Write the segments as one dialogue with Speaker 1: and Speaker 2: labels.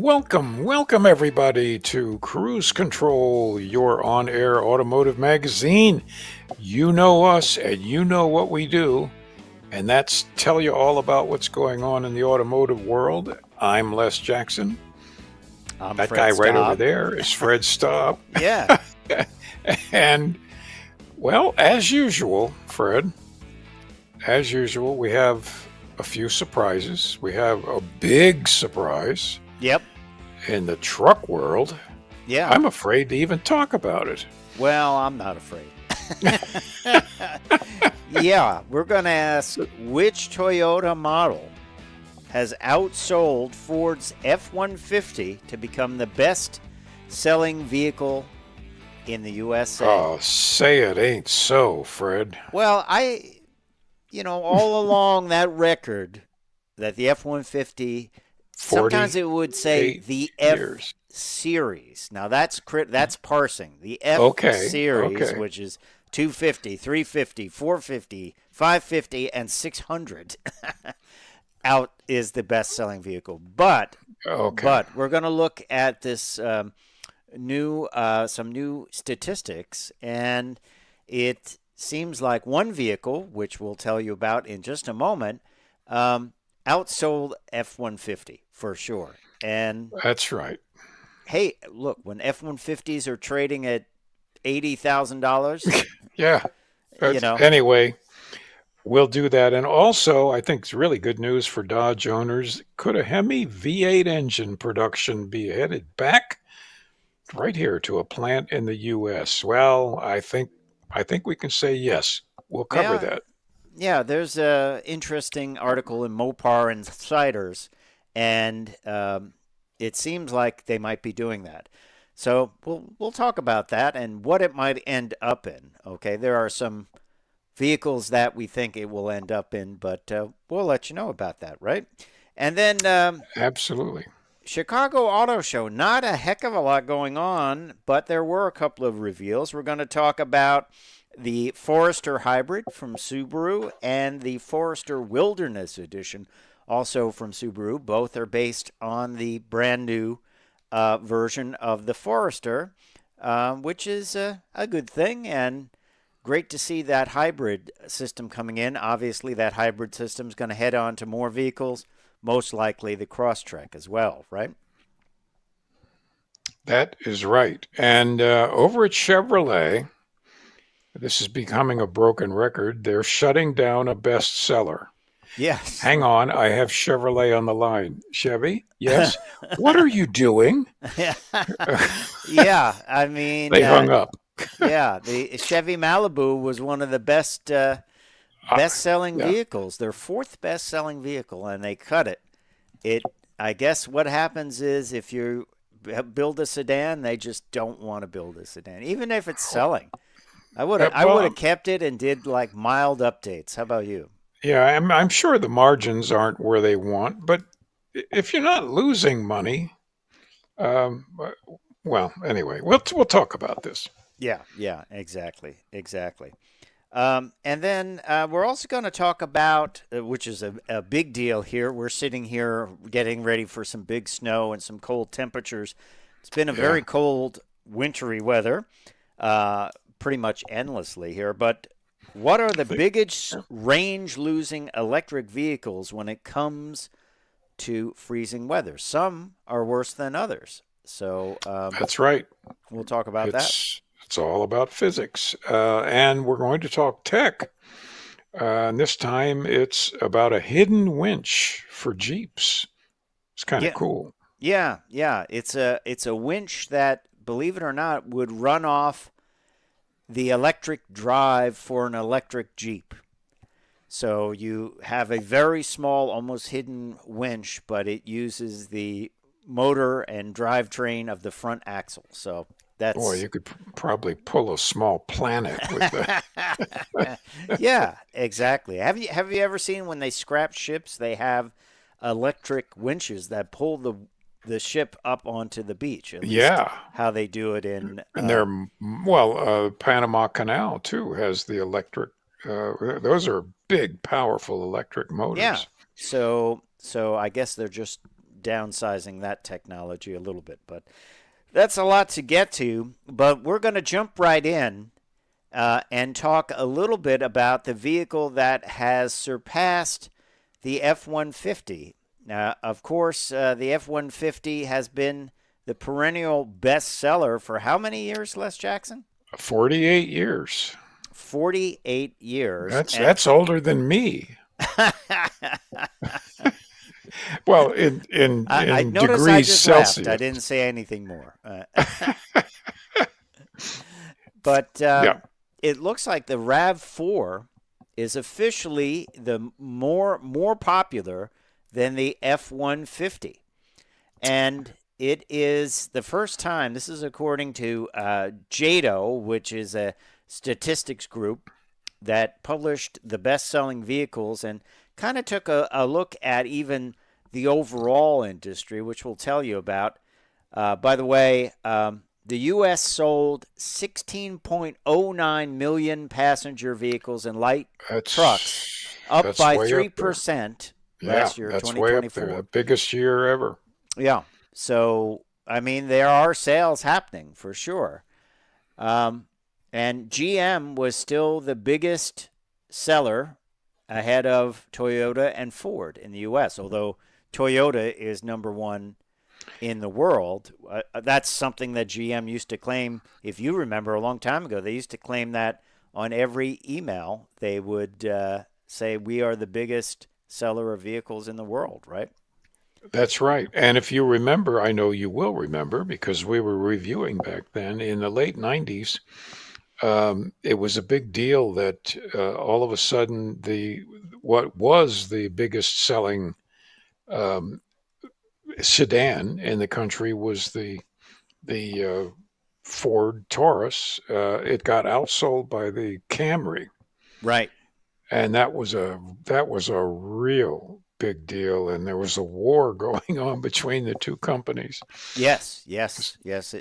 Speaker 1: Welcome everybody to Cruise Control, your on-air automotive magazine. You know us and you know what we do, and that's tell you all about what's going on in the automotive world. I'm Les Jackson.
Speaker 2: I'm
Speaker 1: That
Speaker 2: Fred
Speaker 1: guy right over
Speaker 2: Staub.
Speaker 1: there is Fred Staub.
Speaker 2: Yeah.
Speaker 1: And, well, as usual, Fred, we have a few surprises. We have a big surprise
Speaker 2: Yep.
Speaker 1: in the truck world.
Speaker 2: Yeah.
Speaker 1: I'm afraid to even talk about it.
Speaker 2: Well, I'm not afraid. Yeah, we're going to ask which Toyota model has outsold Ford's F-150 to become the best-selling vehicle in the USA.
Speaker 1: Oh, say it ain't so, Fred.
Speaker 2: Well, all along that record that the F-150, sometimes it would say the F
Speaker 1: years.
Speaker 2: Series. Now that's parsing. The F
Speaker 1: Okay,
Speaker 2: Series,
Speaker 1: okay.
Speaker 2: which is 250, 350, 450, 550, and 600, out is the best-selling vehicle. But we're going to look at this some new statistics, and it seems like one vehicle, which we'll tell you about in just a moment, outsold F-150 for sure. And
Speaker 1: That's right.
Speaker 2: hey, look, when F-150s are trading at $80,000,
Speaker 1: Yeah. Anyway, we'll do that. And also, I think it's really good news for Dodge owners. Could a Hemi V8 engine production be headed back right here to a plant in the U.S.? Well, I think we can say yes. We'll cover that.
Speaker 2: Yeah, there's a interesting article in Mopar Insiders, and it seems like they might be doing that. So we'll talk about that and what it might end up in. Okay, there are some vehicles that we think it will end up in, but we'll let you know about that, right? And then
Speaker 1: Absolutely.
Speaker 2: Chicago Auto Show, not a heck of a lot going on, but there were a couple of reveals. We're going to talk about the Forester Hybrid from Subaru and the Forester Wilderness Edition, also from Subaru. Both are based on the brand new version of the Forester, which is a good thing, and great to see that hybrid system coming in. Obviously, that hybrid system is going to head on to more vehicles, most likely the Crosstrek as well, right?
Speaker 1: That is right. And over at Chevrolet, this is becoming a broken record. They're shutting down a bestseller.
Speaker 2: Yes.
Speaker 1: Hang on, I have Chevrolet on the line. Chevy? Yes? What are you doing?
Speaker 2: Yeah, I mean,
Speaker 1: They hung up.
Speaker 2: Yeah, the Chevy Malibu was one of the best-selling vehicles. Their fourth best-selling vehicle, and they cut it. I guess what happens is if you build a sedan, they just don't want to build a sedan, even if it's selling. I would have kept it and did like mild updates. How about you?
Speaker 1: Yeah, I'm sure the margins aren't where they want, but if you're not losing money, well, anyway, we'll talk about this.
Speaker 2: Yeah, exactly. And then we're also going to talk about, which is a big deal here. We're sitting here getting ready for some big snow and some cold temperatures. It's been a very cold, wintry weather, pretty much endlessly here. But what are the biggest range-losing electric vehicles when it comes to freezing weather? Some are worse than others. So
Speaker 1: that's right.
Speaker 2: We'll talk about that.
Speaker 1: It's all about physics. And we're going to talk tech. And this time it's about a hidden winch for Jeeps. It's kind of cool.
Speaker 2: Yeah. It's a winch that, believe it or not, would run off the electric drive for an electric Jeep. So you have a very small, almost hidden winch, but it uses the motor and drivetrain of the front axle. So that's...
Speaker 1: Boy, you could probably pull a small planet with that.
Speaker 2: Yeah, exactly. Have you ever seen when they scrap ships, they have electric winches that pull the ship up onto the beach? At least how they do it in...
Speaker 1: And Panama Canal, too, has the electric... those are big, powerful electric motors.
Speaker 2: Yeah. So I guess they're just downsizing that technology a little bit. But that's a lot to get to. But we're going to jump right in and talk a little bit about the vehicle that has surpassed the F-150. Of course, the F-150 has been the perennial bestseller for how many years, Les Jackson?
Speaker 1: 48 years.
Speaker 2: 48 years.
Speaker 1: That's older than me. Well,
Speaker 2: I
Speaker 1: in
Speaker 2: noticed I
Speaker 1: degrees
Speaker 2: just laughed. I
Speaker 1: Celsius.
Speaker 2: didn't say anything more. But
Speaker 1: Yeah,
Speaker 2: it looks like the RAV4 is officially the more popular than the F-150. And it is the first time, this is according to JADO, which is a statistics group that published the best-selling vehicles and kind of took a look at even the overall industry, which we'll tell you about. By the way, the U.S. sold 16.09 million passenger vehicles and light trucks, up by 3% last year,
Speaker 1: that's way up
Speaker 2: 2024.
Speaker 1: there. The biggest year ever.
Speaker 2: Yeah. So, I mean, there are sales happening for sure. And GM was still the biggest seller ahead of Toyota and Ford in the U.S., although Toyota is number one in the world. That's something that GM used to claim. If you remember a long time ago, they used to claim that on every email. They would say, we are the biggest seller of vehicles in the world, right?
Speaker 1: That's right. And if you remember, I know you will remember because we were reviewing back then in the late 90s. It was a big deal that all of a sudden what was the biggest selling sedan in the country was the Ford Taurus. It got outsold by the Camry,
Speaker 2: Right.
Speaker 1: and that was a real big deal. And there was a war going on between the two companies.
Speaker 2: Yes. It was.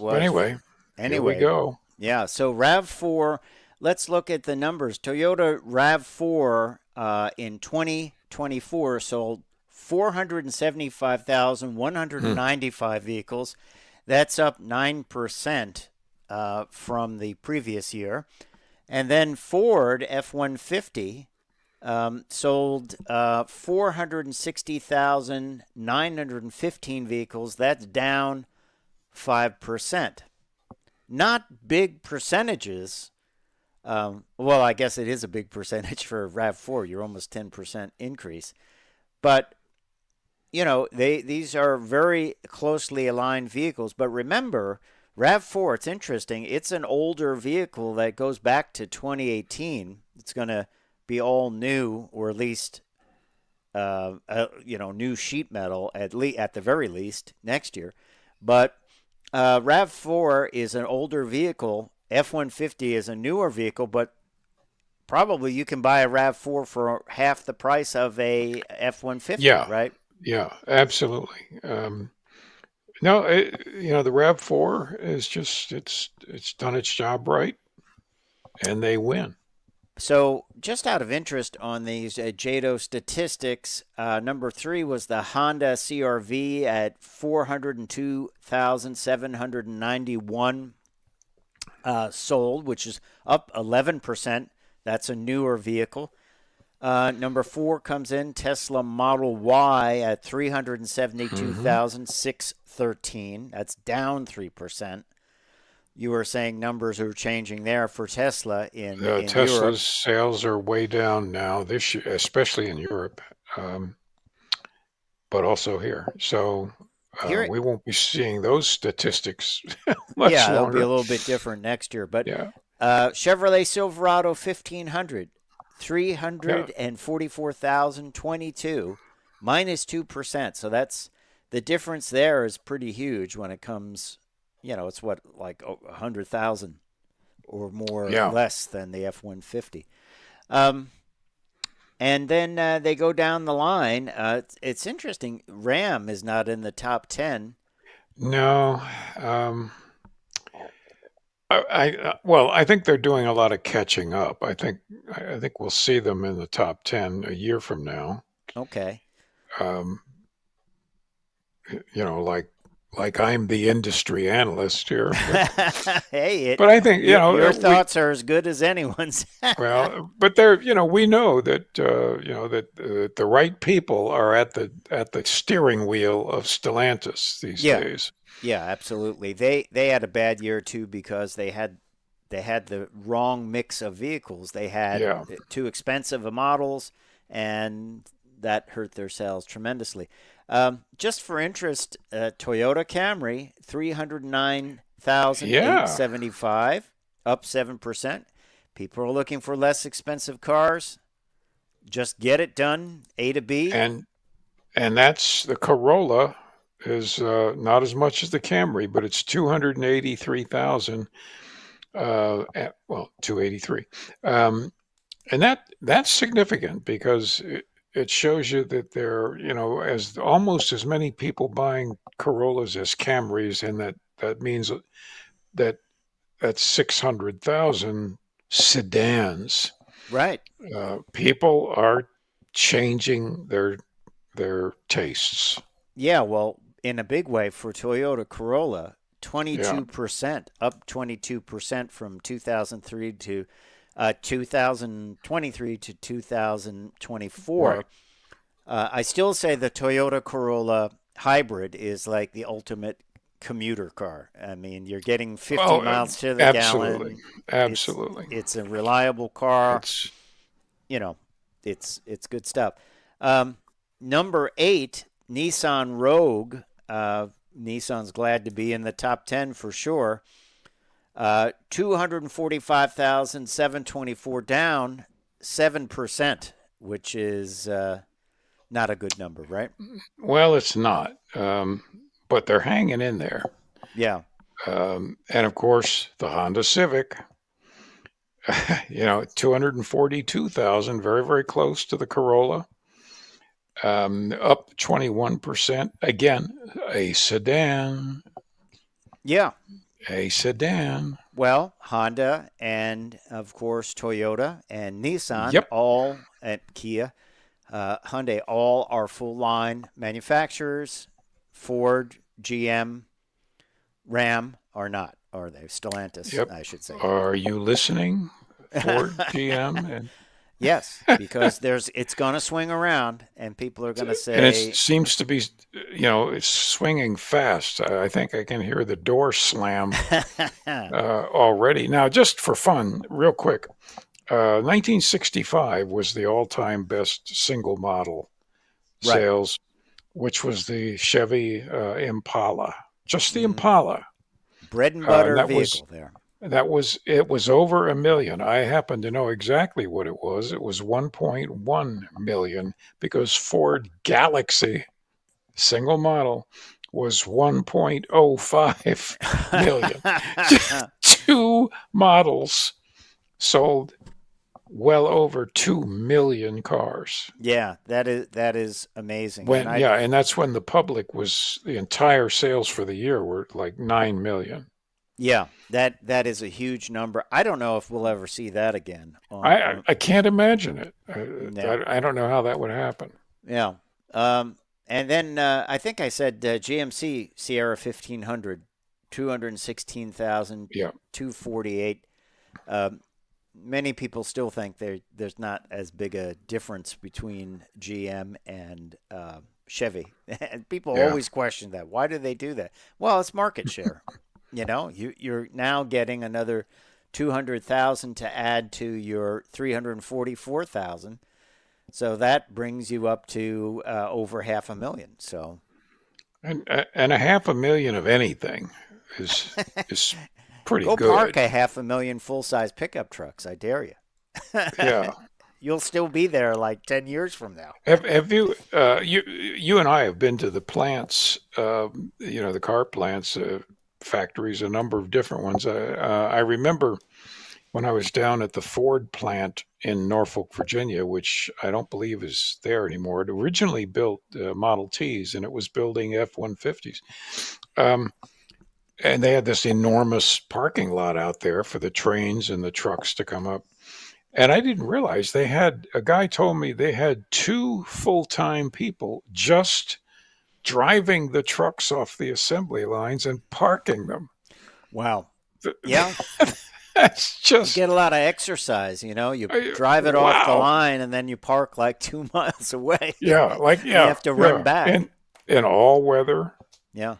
Speaker 1: But anyway, here we go.
Speaker 2: Yeah. So RAV4. Let's look at the numbers. Toyota RAV4 in 2024 sold 475,195 vehicles. That's up 9% from the previous year. And then Ford F-150 sold 460,915 vehicles. That's down 5%. Not big percentages. Well, I guess it is a big percentage for RAV4. You're almost 10% increase. But these are very closely aligned vehicles. But remember, RAV4, it's interesting. It's an older vehicle that goes back to 2018. It's going to be all new, or at least, new sheet metal at the very least next year. But RAV4 is an older vehicle. F-150 is a newer vehicle, but probably you can buy a RAV4 for half the price of a F-150, right?
Speaker 1: Yeah, absolutely. No, the RAV4 is just it's done its job right, and they win.
Speaker 2: So, just out of interest on these JADO statistics, number 3 was the Honda CR-V at 402,791 sold, which is up 11%. That's a newer vehicle. Number 4 comes in Tesla Model Y at 372,613. That's down 3%. You were saying numbers are changing there for Tesla in
Speaker 1: Tesla's
Speaker 2: Europe.
Speaker 1: sales are way down now this year, especially in Europe, but also here. So we won't be seeing those statistics much longer.
Speaker 2: It'll be a little bit different next year. But
Speaker 1: yeah.
Speaker 2: Chevrolet Silverado 1500, 344,022, minus 2%. So that's the difference there is pretty huge when it comes. It's like 100,000 or more less than the F-150. And then they go down the line. It's interesting. Ram is not in the top 10.
Speaker 1: No. I think they're doing a lot of catching up. I think we'll see them in the top 10 a year from now.
Speaker 2: Okay.
Speaker 1: like I'm the industry analyst here,
Speaker 2: Hey,
Speaker 1: but I think
Speaker 2: your thoughts are as good as anyone's.
Speaker 1: but there, we know that the right people are at the steering wheel of Stellantis these
Speaker 2: Yeah,
Speaker 1: days.
Speaker 2: yeah, absolutely. They had a bad year too because they had the wrong mix of vehicles. They had
Speaker 1: Yeah,
Speaker 2: too expensive of models, and that hurt their sales tremendously. Just for interest, Toyota Camry, 309,875,
Speaker 1: yeah,
Speaker 2: up 7%. People are looking for less expensive cars. Just get it done, A to B.
Speaker 1: and that's the Corolla is not as much as the Camry, but it's 283,000. Well, 283. And that's significant because it shows you that there, as almost as many people buying Corollas as Camrys, and that means that that's 600,000 sedans.
Speaker 2: Right.
Speaker 1: People are changing their tastes.
Speaker 2: Yeah, well, in a big way for Toyota Corolla,
Speaker 1: Yeah,
Speaker 2: 22%, up 22% from 2003 to 2023 to
Speaker 1: right.
Speaker 2: 2024. I still say the Toyota Corolla hybrid is like the ultimate commuter car. I mean, you're getting 50
Speaker 1: Oh,
Speaker 2: miles to the
Speaker 1: absolutely,
Speaker 2: gallon. It's
Speaker 1: absolutely.
Speaker 2: it's a reliable car.
Speaker 1: It's
Speaker 2: You know, it's good stuff. Um, Number 8, Nissan Rogue. Nissan's glad to be in the top 10 for sure. 245,724, down 7%, which is not a good number, right?
Speaker 1: well, it's not, but they're hanging in there.
Speaker 2: Yeah.
Speaker 1: And of course, the Honda Civic, 242,000, very, very close to the Corolla, up 21%. Again, a sedan,
Speaker 2: Yeah.
Speaker 1: a sedan.
Speaker 2: Well, Honda and, of course, Toyota and Nissan,
Speaker 1: Yep,
Speaker 2: all at Kia, Hyundai, all are full line manufacturers. Ford, GM, Ram are not, are they? Stellantis,
Speaker 1: yep.
Speaker 2: I should say.
Speaker 1: Are you listening, Ford, GM, and
Speaker 2: Yes, because it's going to swing around, and people are going to
Speaker 1: it
Speaker 2: say,
Speaker 1: seems to be, it's swinging fast. I think I can hear the door slam already. Now, just for fun, real quick, 1965 was the all-time best single model
Speaker 2: right,
Speaker 1: sales, which was the Chevy Impala, just the
Speaker 2: mm,
Speaker 1: Impala.
Speaker 2: bread and
Speaker 1: And
Speaker 2: butter
Speaker 1: that was
Speaker 2: vehicle there.
Speaker 1: it was over a million. I happen to know exactly what it was. It was 1.1 million because Ford Galaxy single model was 1.05 million. Two models sold well over 2 million cars.
Speaker 2: Yeah, that is amazing, and
Speaker 1: And that's when the entire sales for the year were like 9 million.
Speaker 2: yeah, that is a huge number. I don't know if we'll ever see that again.
Speaker 1: I can't imagine it.
Speaker 2: Yeah,
Speaker 1: I don't know how that would happen.
Speaker 2: yeah. And then I think I said GMC Sierra 1500, 216,000,
Speaker 1: Yeah.
Speaker 2: 248. Um, Many people still think there's not as big a difference between GM and Chevy, and people
Speaker 1: Yeah.
Speaker 2: always question that. Why do they do that? Well, it's market share. You're now getting another 200,000 to add to your 344,000, so that brings you up to over 500,000. So
Speaker 1: And a half a million of anything is pretty
Speaker 2: go park
Speaker 1: good.
Speaker 2: a 500,000 full size pickup trucks. I dare you.
Speaker 1: Yeah.
Speaker 2: You'll still be there like 10 years from now.
Speaker 1: Have you and I have been to the plants, the car plants, factories, a number of different ones. I remember when I was down at the Ford plant in Norfolk, Virginia, which I don't believe is there anymore. It originally built Model Ts, and it was building F-150s. Um, and they had this enormous parking lot out there for the trains and the trucks to come up. And I didn't realize a guy told me they had two full-time people just driving the trucks off the assembly lines and parking them.
Speaker 2: Wow. Yeah.
Speaker 1: That's
Speaker 2: You
Speaker 1: just
Speaker 2: get a lot of exercise, you know. You drive it off the
Speaker 1: wow.
Speaker 2: line and then you park like 2 miles away.
Speaker 1: Yeah, like
Speaker 2: And you have to run
Speaker 1: yeah.
Speaker 2: back.
Speaker 1: In all weather.
Speaker 2: Yeah.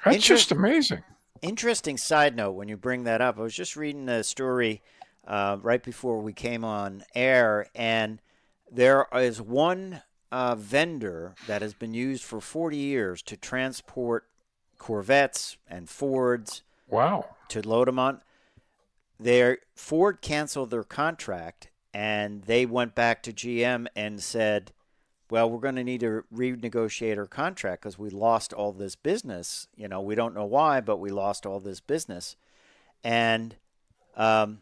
Speaker 1: That's just
Speaker 2: Interest,
Speaker 1: amazing.
Speaker 2: interesting side note when you bring that up. I was just reading a story right before we came on air, and there is one vendor that has been used for 40 years to transport Corvettes and Fords
Speaker 1: Wow.
Speaker 2: to load them on. Ford canceled their contract, and they went back to GM and said, well, we're going to need to renegotiate our contract because we lost all this business. You know, we don't know why, but we lost all this business. And um,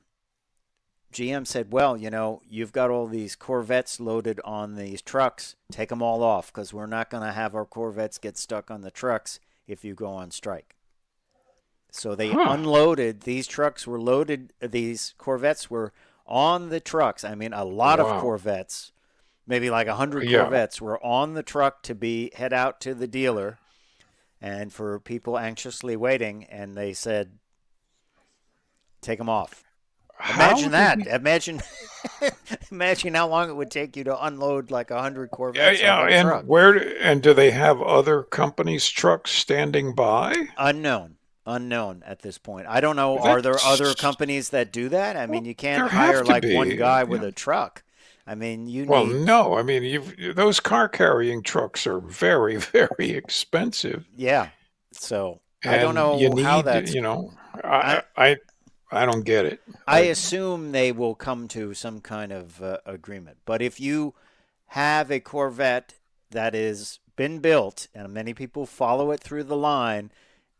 Speaker 2: GM said, well, you know, you've got all these Corvettes loaded on these trucks. Take them all off because we're not going to have our Corvettes get stuck on the trucks if you go on strike. So they
Speaker 1: Huh.
Speaker 2: unloaded. These trucks were loaded. These Corvettes were on the trucks. I mean, a lot of
Speaker 1: Wow.
Speaker 2: Corvettes, maybe like 100
Speaker 1: Yeah.
Speaker 2: Corvettes, were on the truck to be head out to the dealer and for people anxiously waiting. And they said, take them off.
Speaker 1: How
Speaker 2: Imagine
Speaker 1: did
Speaker 2: that.
Speaker 1: he?
Speaker 2: Imagine how long it would take you to unload like 100
Speaker 1: Yeah,
Speaker 2: Corvettes off
Speaker 1: yeah,
Speaker 2: a truck.
Speaker 1: and do they have other companies' trucks standing by?
Speaker 2: Unknown at this point. I don't know. Are there other
Speaker 1: That's
Speaker 2: companies that do that? I mean,
Speaker 1: well,
Speaker 2: you can't
Speaker 1: there
Speaker 2: hire
Speaker 1: have to
Speaker 2: like one
Speaker 1: be.
Speaker 2: guy with
Speaker 1: Yeah.
Speaker 2: a truck. I mean, you
Speaker 1: Well,
Speaker 2: need,
Speaker 1: no, I mean those car carrying trucks are very, very expensive,
Speaker 2: yeah. So I don't
Speaker 1: and you
Speaker 2: know how
Speaker 1: need,
Speaker 2: that's.
Speaker 1: you know,
Speaker 2: I
Speaker 1: I don't get it.
Speaker 2: I assume they will come to some kind of agreement. But if you have a Corvette that has been built, and many people follow it through the line,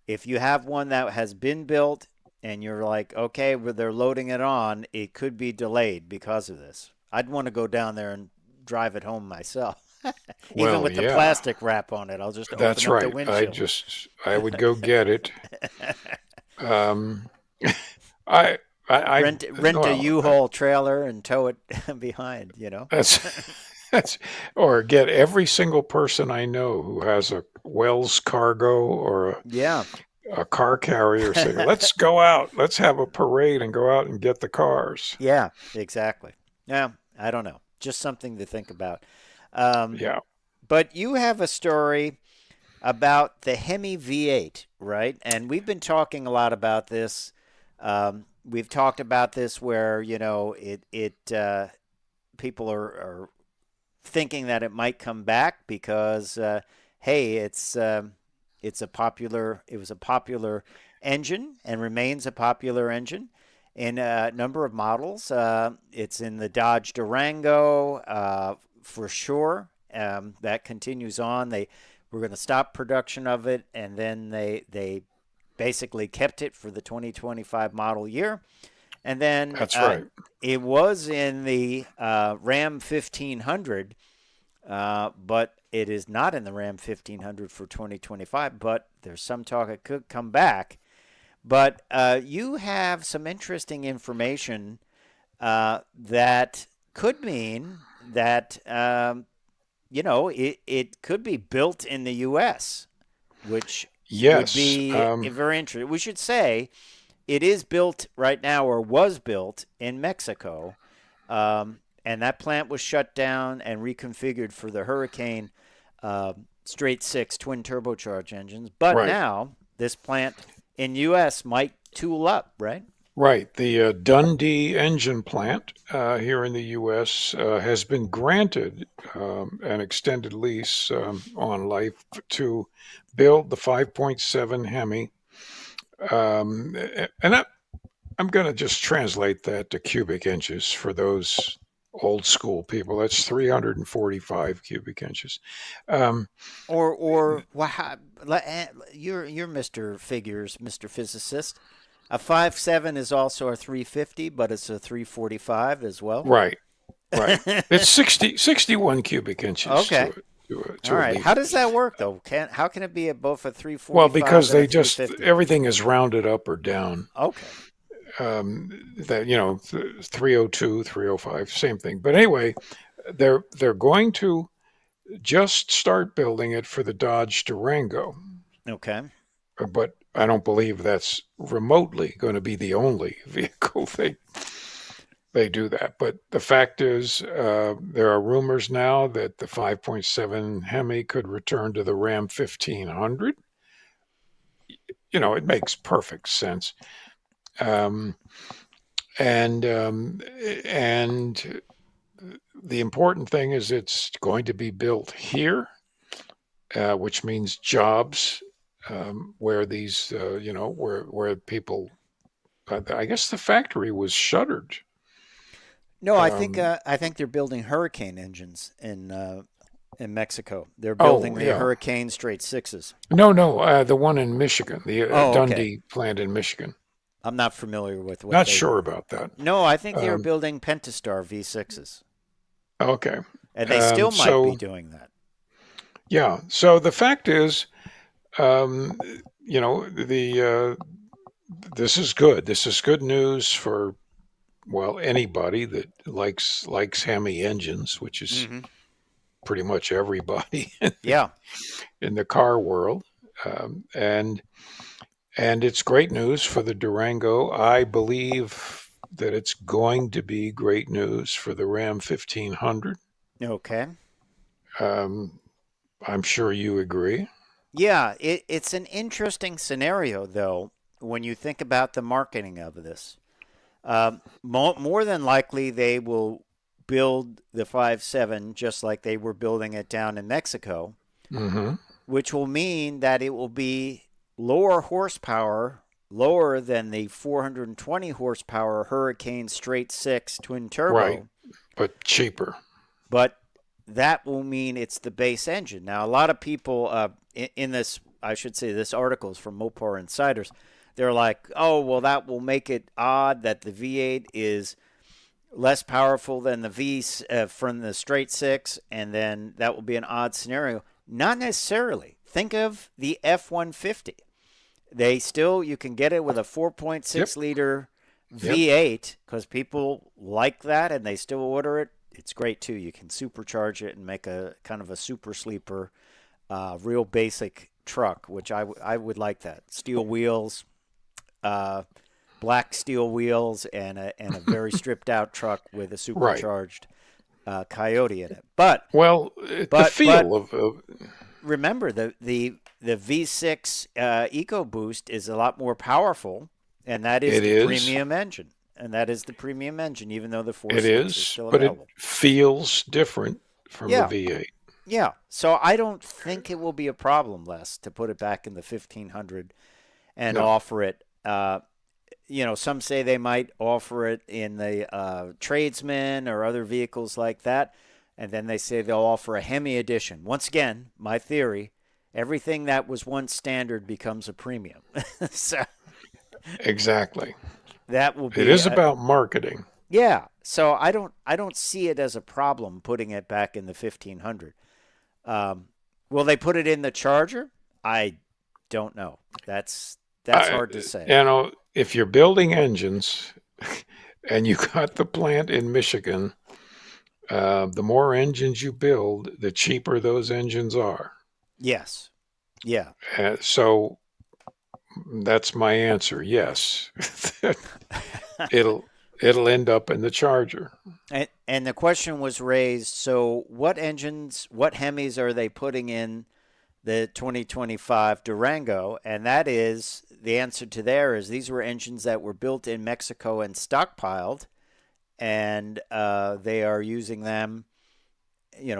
Speaker 2: if you have one that has been built and you're like, okay, well, they're loading it on, it could be delayed because of this. I'd want to go down there and drive it home myself. Even
Speaker 1: Well,
Speaker 2: with the
Speaker 1: yeah,
Speaker 2: plastic wrap on it, I'll just open
Speaker 1: that's
Speaker 2: up the
Speaker 1: right.
Speaker 2: windshield.
Speaker 1: I would go get it. Um, I, I,
Speaker 2: Rent a
Speaker 1: well,
Speaker 2: U-Haul trailer and tow it behind, you know?
Speaker 1: that's that's or get every single person I know who has a Wells Cargo or
Speaker 2: Yeah.
Speaker 1: a car carrier say, "Let's go out. Let's have a parade and go out and get the cars."
Speaker 2: Yeah, exactly. Yeah, I don't know. Just something to think about. Um,
Speaker 1: Yeah.
Speaker 2: but you have a story about the Hemi V8, right? And we've been talking a lot about this. We've talked about this where people are thinking that it might come back because hey, it's a popular it was a popular engine and remains a popular engine in a number of models. It's in the Dodge Durango for sure. That continues on. They were going to stop production of it, and then they basically kept it for the 2025 model year. And then
Speaker 1: That's right.
Speaker 2: it was in the Ram 1500, but it is not in the Ram 1500 for 2025. But there's some talk it could come back. But you have some interesting information that could mean that it could be built in the U.S., which would
Speaker 1: Yes.
Speaker 2: be very interesting. We should say it is built right now or was built in Mexico, and that plant was shut down and reconfigured for the Hurricane straight six twin turbocharged engines. But
Speaker 1: Right.
Speaker 2: now this plant in U.S. might tool up, right?
Speaker 1: Right. The Dundee engine plant here in the U.S. Has been granted an extended lease on life to build the 5.7 Hemi. And I'm going to just translate that to cubic inches for those old school people. That's 345 cubic inches. Um,
Speaker 2: Or you're Mr. Figures, Mr. Physicist. A 5.7 is also a 350, but it's a 345 as well.
Speaker 1: right, right. It's 61 cubic inches
Speaker 2: Okay. All
Speaker 1: to a
Speaker 2: right. How
Speaker 1: liter.
Speaker 2: does that work though? How can it be at both a
Speaker 1: Well,
Speaker 2: 345
Speaker 1: because
Speaker 2: and a
Speaker 1: they just
Speaker 2: 350?
Speaker 1: everything is rounded up or down.
Speaker 2: Okay.
Speaker 1: That 302, 305, same thing. But anyway, they're going to just start building it for the Dodge Durango.
Speaker 2: Okay.
Speaker 1: But I don't believe that's remotely going to be the only vehicle they do that. But the fact is, there are rumors now that the 5.7 Hemi could return to the Ram 1500. It makes perfect sense. Um, and and the important thing is it's going to be built here, which means jobs, where these, where people. I guess the factory was shuttered.
Speaker 2: No,
Speaker 1: Um,
Speaker 2: I think they're building Hurricane engines in Mexico. They're building
Speaker 1: oh
Speaker 2: the
Speaker 1: yeah,
Speaker 2: Hurricane straight sixes.
Speaker 1: no, the one in Michigan, the
Speaker 2: Oh, okay.
Speaker 1: Dundee plant in Michigan.
Speaker 2: I'm not familiar with what
Speaker 1: Not
Speaker 2: they
Speaker 1: sure
Speaker 2: do.
Speaker 1: about that.
Speaker 2: No, I think they were
Speaker 1: Um,
Speaker 2: building Pentastar V6s,
Speaker 1: okay,
Speaker 2: and they still might be
Speaker 1: so
Speaker 2: doing that.
Speaker 1: yeah, so the fact is, um, the this is good. This is good news for, well, anybody that likes Hemi engines, which is
Speaker 2: Mm-hmm.
Speaker 1: pretty much everybody
Speaker 2: Yeah.
Speaker 1: in the car world, um, and and it's great news for the Durango. I believe that it's going to be great news for the Ram 1500.
Speaker 2: Okay.
Speaker 1: Um, I'm sure you agree.
Speaker 2: Yeah, it's an interesting scenario, though, when you think about the marketing of this. More than likely, they will build the 5.7 just like they were building it down in Mexico,
Speaker 1: Hmm.
Speaker 2: which will mean that it will be lower horsepower, lower than the 420 horsepower Hurricane straight six twin
Speaker 1: Right,
Speaker 2: turbo,
Speaker 1: but cheaper.
Speaker 2: but that will mean it's the base engine. Now, a lot of people in this, I should say, this article is from Mopar Insiders. They're like, oh, well, that will make it odd that the V8 is less powerful than the V from the straight six, and then that will be an odd scenario. Not necessarily. Think of the F-150. You can get it with a
Speaker 1: Yep,
Speaker 2: 4.6 liter
Speaker 1: yep,
Speaker 2: V8 because people like that and they still order it. It's great too. You can supercharge it and make a kind of a super sleeper, real basic truck, which I would like that. Steel wheels, uh, black steel wheels, and a very stripped out truck with a
Speaker 1: right.
Speaker 2: supercharged Coyote in it. But
Speaker 1: Well, the
Speaker 2: but
Speaker 1: feel
Speaker 2: but
Speaker 1: of
Speaker 2: remember the V6 EcoBoost is a lot more powerful, and that is
Speaker 1: it
Speaker 2: the
Speaker 1: is,
Speaker 2: premium engine. And that is the premium engine, even though the
Speaker 1: it
Speaker 2: 4.6 is
Speaker 1: is,
Speaker 2: still
Speaker 1: but it
Speaker 2: available.
Speaker 1: feels different from the
Speaker 2: Yeah,
Speaker 1: V8.
Speaker 2: yeah. So I don't think it will be a problem, Les, to put it back in the 1500 and
Speaker 1: No,
Speaker 2: offer it. Some say they might offer it in the Tradesman or other vehicles like that. And then they say they'll offer a Hemi edition. Once again, my theory, everything that was once standard becomes a premium. So
Speaker 1: exactly.
Speaker 2: that will
Speaker 1: It
Speaker 2: be
Speaker 1: is about marketing.
Speaker 2: yeah. So I don't see it as a problem putting it back in the 1500. Um, will they put it in the Charger? I don't know. That's
Speaker 1: I,
Speaker 2: hard to say.
Speaker 1: if you're building engines and you got the plant in Michigan, the more engines you build, the cheaper those engines are.
Speaker 2: Yes. Yeah.
Speaker 1: So that's my answer. Yes, it'll it'll end up in the Charger.
Speaker 2: And the question was raised, so what engines, what Hemis are they putting in the 2025 Durango? And that is the answer to there is these were engines that were built in Mexico and stockpiled, and they are using them,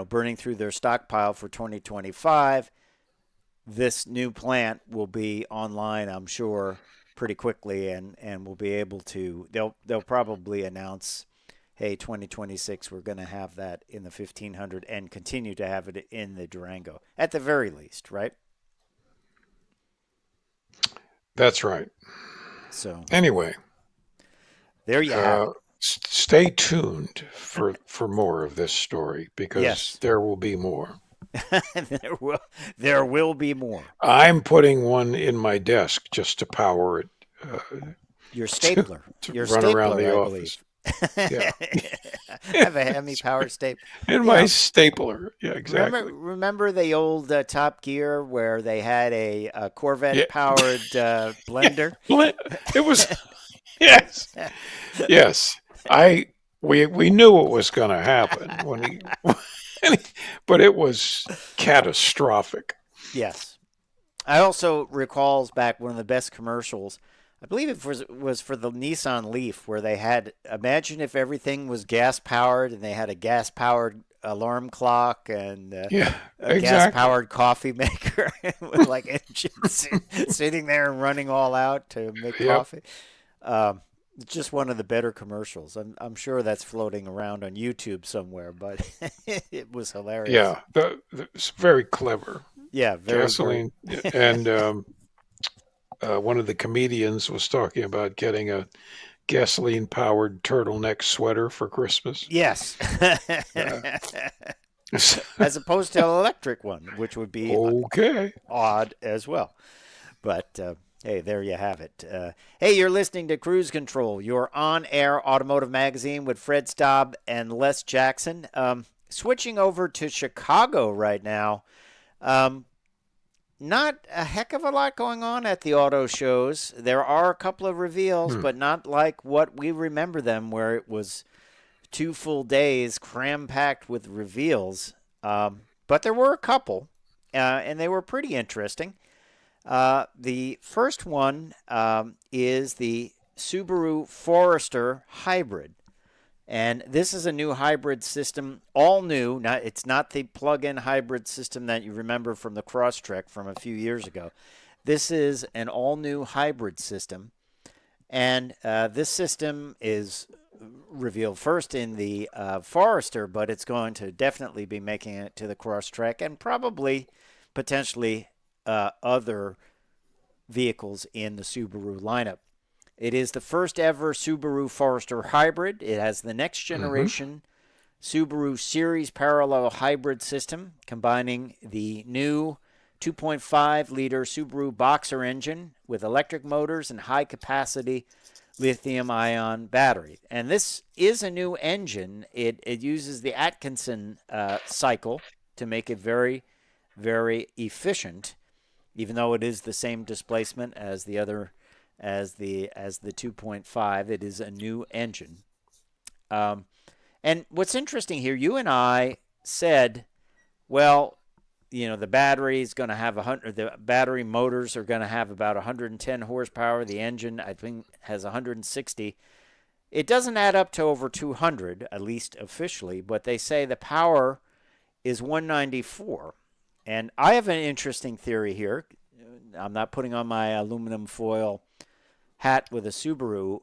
Speaker 2: burning through their stockpile for 2025. This new plant will be online, I'm sure, pretty quickly, and we'll be able to. They'll probably announce, hey, 2026, we're going to have that in the 1500 and continue to have it in the Durango at the very least, right?
Speaker 1: That's right.
Speaker 2: So
Speaker 1: Anyway,
Speaker 2: there you have
Speaker 1: uh,
Speaker 2: it.
Speaker 1: stay tuned for more of this story because
Speaker 2: Yes,
Speaker 1: there will be more.
Speaker 2: there will be more.
Speaker 1: I'm putting one in my desk just to power it, uh,
Speaker 2: Your
Speaker 1: to
Speaker 2: stapler,
Speaker 1: to
Speaker 2: your
Speaker 1: run around
Speaker 2: stapler,
Speaker 1: the
Speaker 2: I
Speaker 1: office.
Speaker 2: believe.
Speaker 1: Yeah.
Speaker 2: Have a Hemi power stapler.
Speaker 1: And
Speaker 2: You
Speaker 1: my
Speaker 2: know,
Speaker 1: stapler. Yeah,
Speaker 2: remember
Speaker 1: exactly.
Speaker 2: remember the old Top Gear where they had a
Speaker 1: Yeah.
Speaker 2: Corvette powered
Speaker 1: Yeah.
Speaker 2: blender?
Speaker 1: It was, yes. Yes. I we knew what was going to happen when he but it was catastrophic.
Speaker 2: Yes. I also recalls back one of the best commercials. I believe it was for the Nissan Leaf where they had imagine if everything was gas powered and they had a gas powered alarm clock and
Speaker 1: Yeah,
Speaker 2: a gas
Speaker 1: exactly.
Speaker 2: powered coffee maker with like engines sitting there and running all out to make
Speaker 1: Yep.
Speaker 2: coffee. Um, it's just one of the better commercials. I'm sure that's floating around on YouTube somewhere, but it was hilarious.
Speaker 1: Yeah, it's very clever.
Speaker 2: Yeah, very, very.
Speaker 1: Gasoline, and one of the comedians was talking about getting a gasoline-powered turtleneck sweater for Christmas.
Speaker 2: Yes.
Speaker 1: Uh,
Speaker 2: As opposed to an electric one, which would be
Speaker 1: okay.
Speaker 2: odd as well. But hey, there you have it. Hey, you're listening to Cruise Control, your on air automotive magazine with Fred Staub and Les Jackson. Switching over to Chicago right now. Um, Not a heck of a lot going on at the auto shows. There are a couple of reveals,
Speaker 1: Hmm.
Speaker 2: but not like what we remember them, where it was 2 full days cram packed with reveals. But there were a couple, and they were pretty interesting. The first one is the Subaru Forester Hybrid. And this is a new hybrid system, all new. It's not the plug-in hybrid system that you remember from the Crosstrek from a few years ago. This is an all-new hybrid system, and this system is revealed first in the Forester, but it's going to definitely be making it to the Crosstrek and probably, potentially, other vehicles in the Subaru lineup. It is the first ever Subaru Forester hybrid. It has the next
Speaker 1: Hmm.
Speaker 2: generation Subaru Series parallel hybrid system, combining the new 2.5 liter Subaru Boxer engine with electric motors and high capacity lithium ion battery. And this is a new engine. It uses the Atkinson cycle to make it very, very efficient, even though it is the same displacement as the other as the 2.5. It is a new engine. Um, and what's interesting here, you and I said, well, the battery is going to have the battery motors are going to have about 110 horsepower. The engine, I think, has 160. It doesn't add up to over 200, at least officially, but they say the power is 194. And I have an interesting theory here. I'm not putting on my aluminum foil hat with a Subaru.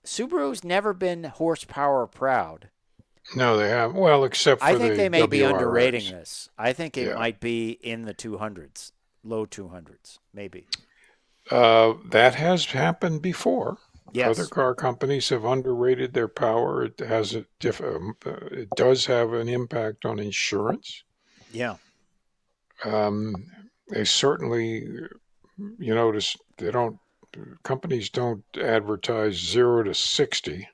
Speaker 2: Subaru's never been horsepower proud.
Speaker 1: No, they have. Well, except
Speaker 2: I
Speaker 1: for
Speaker 2: think
Speaker 1: the
Speaker 2: they may be underrating
Speaker 1: WRX.
Speaker 2: this. I think it
Speaker 1: Yeah.
Speaker 2: might be in the 200s, low 200s, maybe.
Speaker 1: That has happened before. Other
Speaker 2: Yes.
Speaker 1: car companies have underrated their power. It does have an impact on insurance.
Speaker 2: Yeah.
Speaker 1: They certainly, you notice, they don't. Companies don't advertise 0 to 60,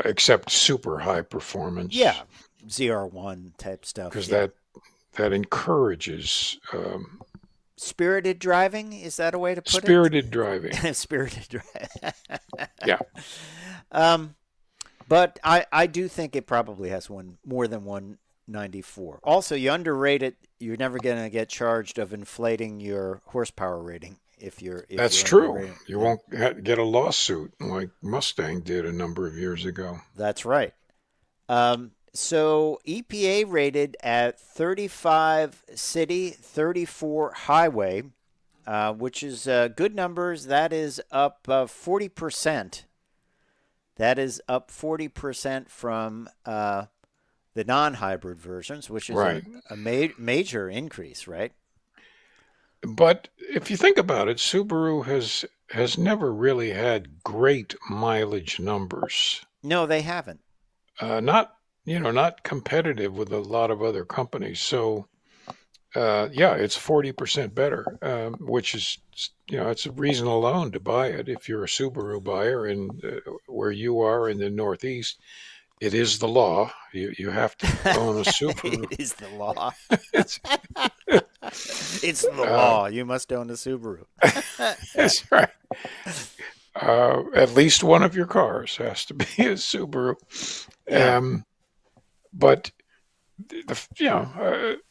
Speaker 1: except super high performance,
Speaker 2: Yeah. ZR1 type stuff.
Speaker 1: because
Speaker 2: Yeah.
Speaker 1: that encourages
Speaker 2: Spirited driving, is that a way to put it?
Speaker 1: spirited driving.
Speaker 2: Spirited driving.
Speaker 1: Yeah.
Speaker 2: um, but I do think it probably has one more than 194. Also, you underrate it. You're never going to get charged of inflating your horsepower rating if
Speaker 1: That's
Speaker 2: you're
Speaker 1: true.
Speaker 2: underrating.
Speaker 1: You
Speaker 2: Yeah,
Speaker 1: won't get a lawsuit like Mustang did a number of years ago.
Speaker 2: that's right. So EPA rated at 35 city, 34 highway, which is good numbers. That is up 40%. That is up 40% from the non-hybrid versions, which is
Speaker 1: Right.
Speaker 2: a major increase, right?
Speaker 1: But if you think about it, Subaru has never really had great mileage numbers.
Speaker 2: No, they haven't.
Speaker 1: Not, not competitive with a lot of other companies. So Yeah, it's 40% better, which is, it's a reason alone to buy it if you're a Subaru buyer in where you are in the Northeast. It is the law. You have to own a Subaru.
Speaker 2: It is the law.
Speaker 1: it's,
Speaker 2: It's the
Speaker 1: uh,
Speaker 2: law. You must own a Subaru.
Speaker 1: that's right. At least one of your cars has to be a Subaru.
Speaker 2: Yeah.
Speaker 1: But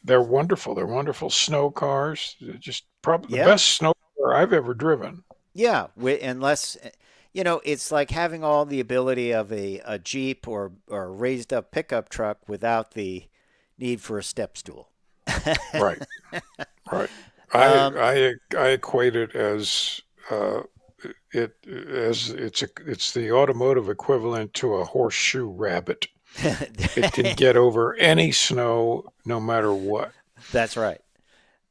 Speaker 1: they're wonderful. They're wonderful snow cars. They're just probably the
Speaker 2: Yeah.
Speaker 1: best snow car I've ever driven.
Speaker 2: Yeah. Unless, it's like having all the ability of a Jeep or a raised up pickup truck without the need for a step stool.
Speaker 1: Right, right.
Speaker 2: um,
Speaker 1: I equate it as it's the automotive equivalent to a horseshoe rabbit. It can get over any snow, no matter what.
Speaker 2: That's right.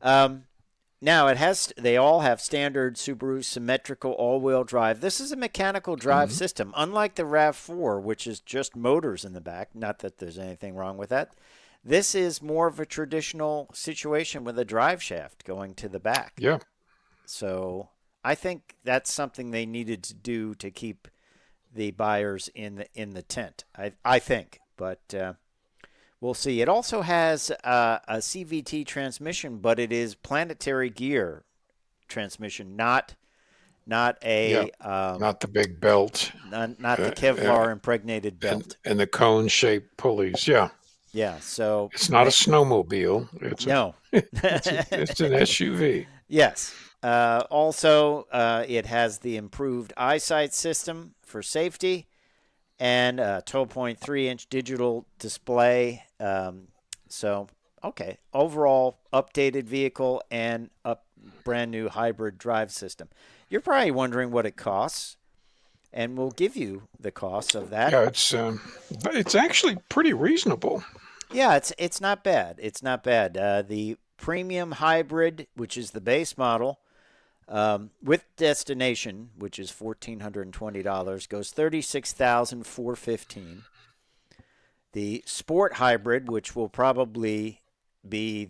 Speaker 2: Um, Now they all have standard Subaru symmetrical all-wheel drive. This is a mechanical drive
Speaker 1: Mhm.
Speaker 2: system, unlike the RAV4, which is just motors in the back. Not that there's anything wrong with that. This is more of a traditional situation with a drive shaft going to the back.
Speaker 1: Yeah,
Speaker 2: So I think that's something they needed to do to keep the buyers in the tent. I think, but we'll see. It also has a CVT transmission, but it is planetary gear transmission, not
Speaker 1: yeah.
Speaker 2: a
Speaker 1: Not the big belt
Speaker 2: not the
Speaker 1: uh, uh,
Speaker 2: Kevlar impregnated belt.
Speaker 1: and the cone-shaped pulleys. Yeah,
Speaker 2: Yeah. So
Speaker 1: it's not a snowmobile.
Speaker 2: no.
Speaker 1: It's an SUV.
Speaker 2: Yes. Also, it has the improved eyesight system for safety and a 12.3-inch digital display. So, okay, overall updated vehicle and a brand new hybrid drive system. You're probably wondering what it costs, and we'll give you the costs of that.
Speaker 1: Yeah, it's actually pretty reasonable.
Speaker 2: Yeah, it's not bad. It's not bad. The premium hybrid, which is the base model, with destination, which is $1,420, goes $36,415. The sport hybrid, which will probably be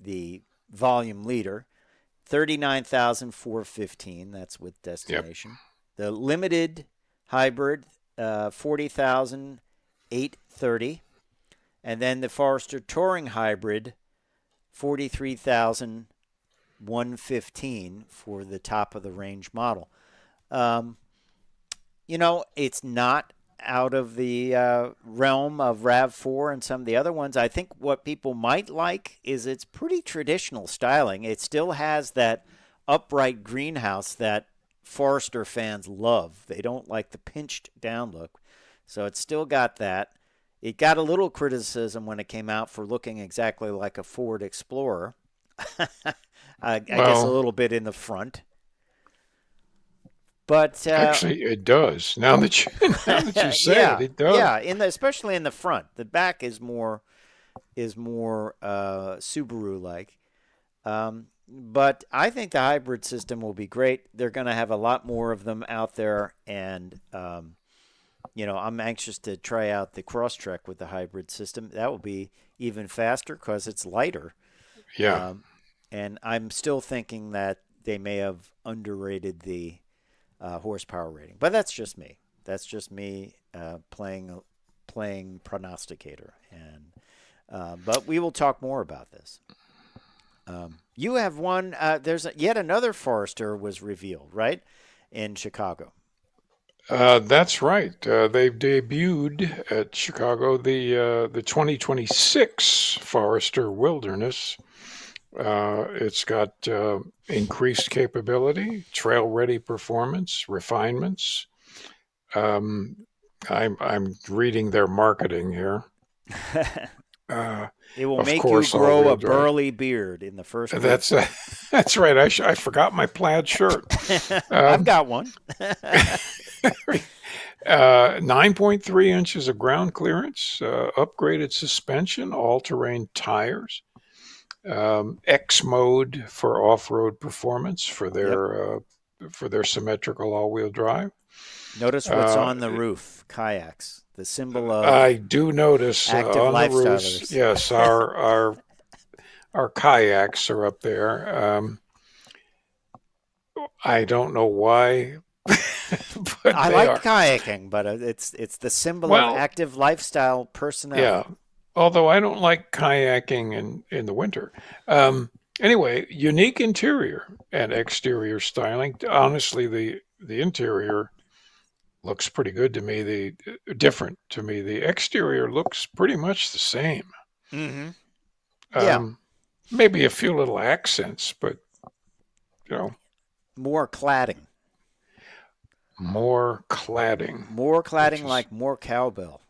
Speaker 2: the volume leader, 39,415. That's with
Speaker 1: Yep,
Speaker 2: destination. The limited hybrid, 40,830, and then the Forester Touring hybrid, 43,115 for the top of the range model. Um, it's not out of the realm of RAV4 and some of the other ones. I think what people might like is it's pretty traditional styling. It still has that upright greenhouse that Forester fans love. They don't like the pinched down look. So it's still got that. It got a little criticism when it came out for looking exactly like a Ford Explorer. I guess a
Speaker 1: well,
Speaker 2: little bit in the front. But
Speaker 1: actually, it does. Now that you say it,
Speaker 2: yeah,
Speaker 1: it does.
Speaker 2: yeah, especially in the front. The back is more Subaru like. But I think the hybrid system will be great. They're going to have a lot more of them out there, and I'm anxious to try out the Crosstrek with the hybrid system. That will be even faster because it's lighter.
Speaker 1: Yeah.
Speaker 2: Um, and I'm still thinking that they may have underrated the horsepower rating, but that's just me. That's just me playing prognosticator, and but we will talk more about this. You have one. There's yet another Forester was revealed, right, in Chicago.
Speaker 1: That's right. They've debuted at Chicago the 2026 Forester Wilderness. It's got increased capability, trail-ready performance, refinements. Um, I'm reading their marketing here.
Speaker 2: It will
Speaker 1: Of
Speaker 2: make you
Speaker 1: course,
Speaker 2: grow a
Speaker 1: all-wheel drive.
Speaker 2: burly beard in the first week.
Speaker 1: That's that's right. I forgot my plaid shirt.
Speaker 2: I've
Speaker 1: Um,
Speaker 2: got one.
Speaker 1: 9.3 inches of ground clearance, upgraded suspension, all-terrain tires, X mode for off-road performance
Speaker 2: Yep.
Speaker 1: For their symmetrical all-wheel drive.
Speaker 2: Notice what's
Speaker 1: Uh,
Speaker 2: on the roof. Kayaks, the symbol of
Speaker 1: I do notice
Speaker 2: active
Speaker 1: on the roofs,
Speaker 2: lifestylers.
Speaker 1: yes, our our kayaks are up there. I don't know why, but
Speaker 2: I
Speaker 1: they
Speaker 2: like
Speaker 1: are.
Speaker 2: kayaking, but it's the symbol of
Speaker 1: Well,
Speaker 2: active lifestyle personnel.
Speaker 1: yeah. Although I don't like kayaking in the winter. Anyway, unique interior and exterior styling. Honestly, the interior looks pretty good to me. The different to me. The exterior looks pretty much the same.
Speaker 2: Mm-hmm. Yeah,
Speaker 1: Um, Maybe a few little accents, but you know,
Speaker 2: more cladding,
Speaker 1: more cladding,
Speaker 2: more
Speaker 1: which
Speaker 2: cladding
Speaker 1: is
Speaker 2: like more cowbell.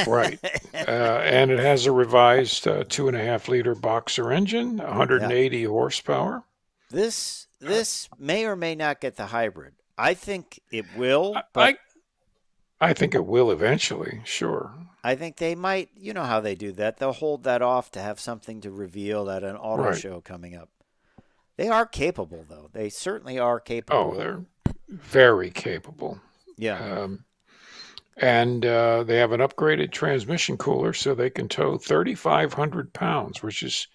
Speaker 1: right. And it has a revised 2.5 liter boxer engine,
Speaker 2: Yeah,
Speaker 1: 180 horsepower. Uh,
Speaker 2: this may or may not get the hybrid. I think it will, but
Speaker 1: I I think it will eventually. Sure.
Speaker 2: I think they might. You know how they do that? They'll hold that off to have something to reveal at an auto
Speaker 1: Right.
Speaker 2: show coming up. They are capable, though. They certainly are
Speaker 1: Oh,
Speaker 2: capable.
Speaker 1: they're very capable.
Speaker 2: Yeah.
Speaker 1: Um, and they have an upgraded transmission cooler so they can tow 3,500 pounds, which is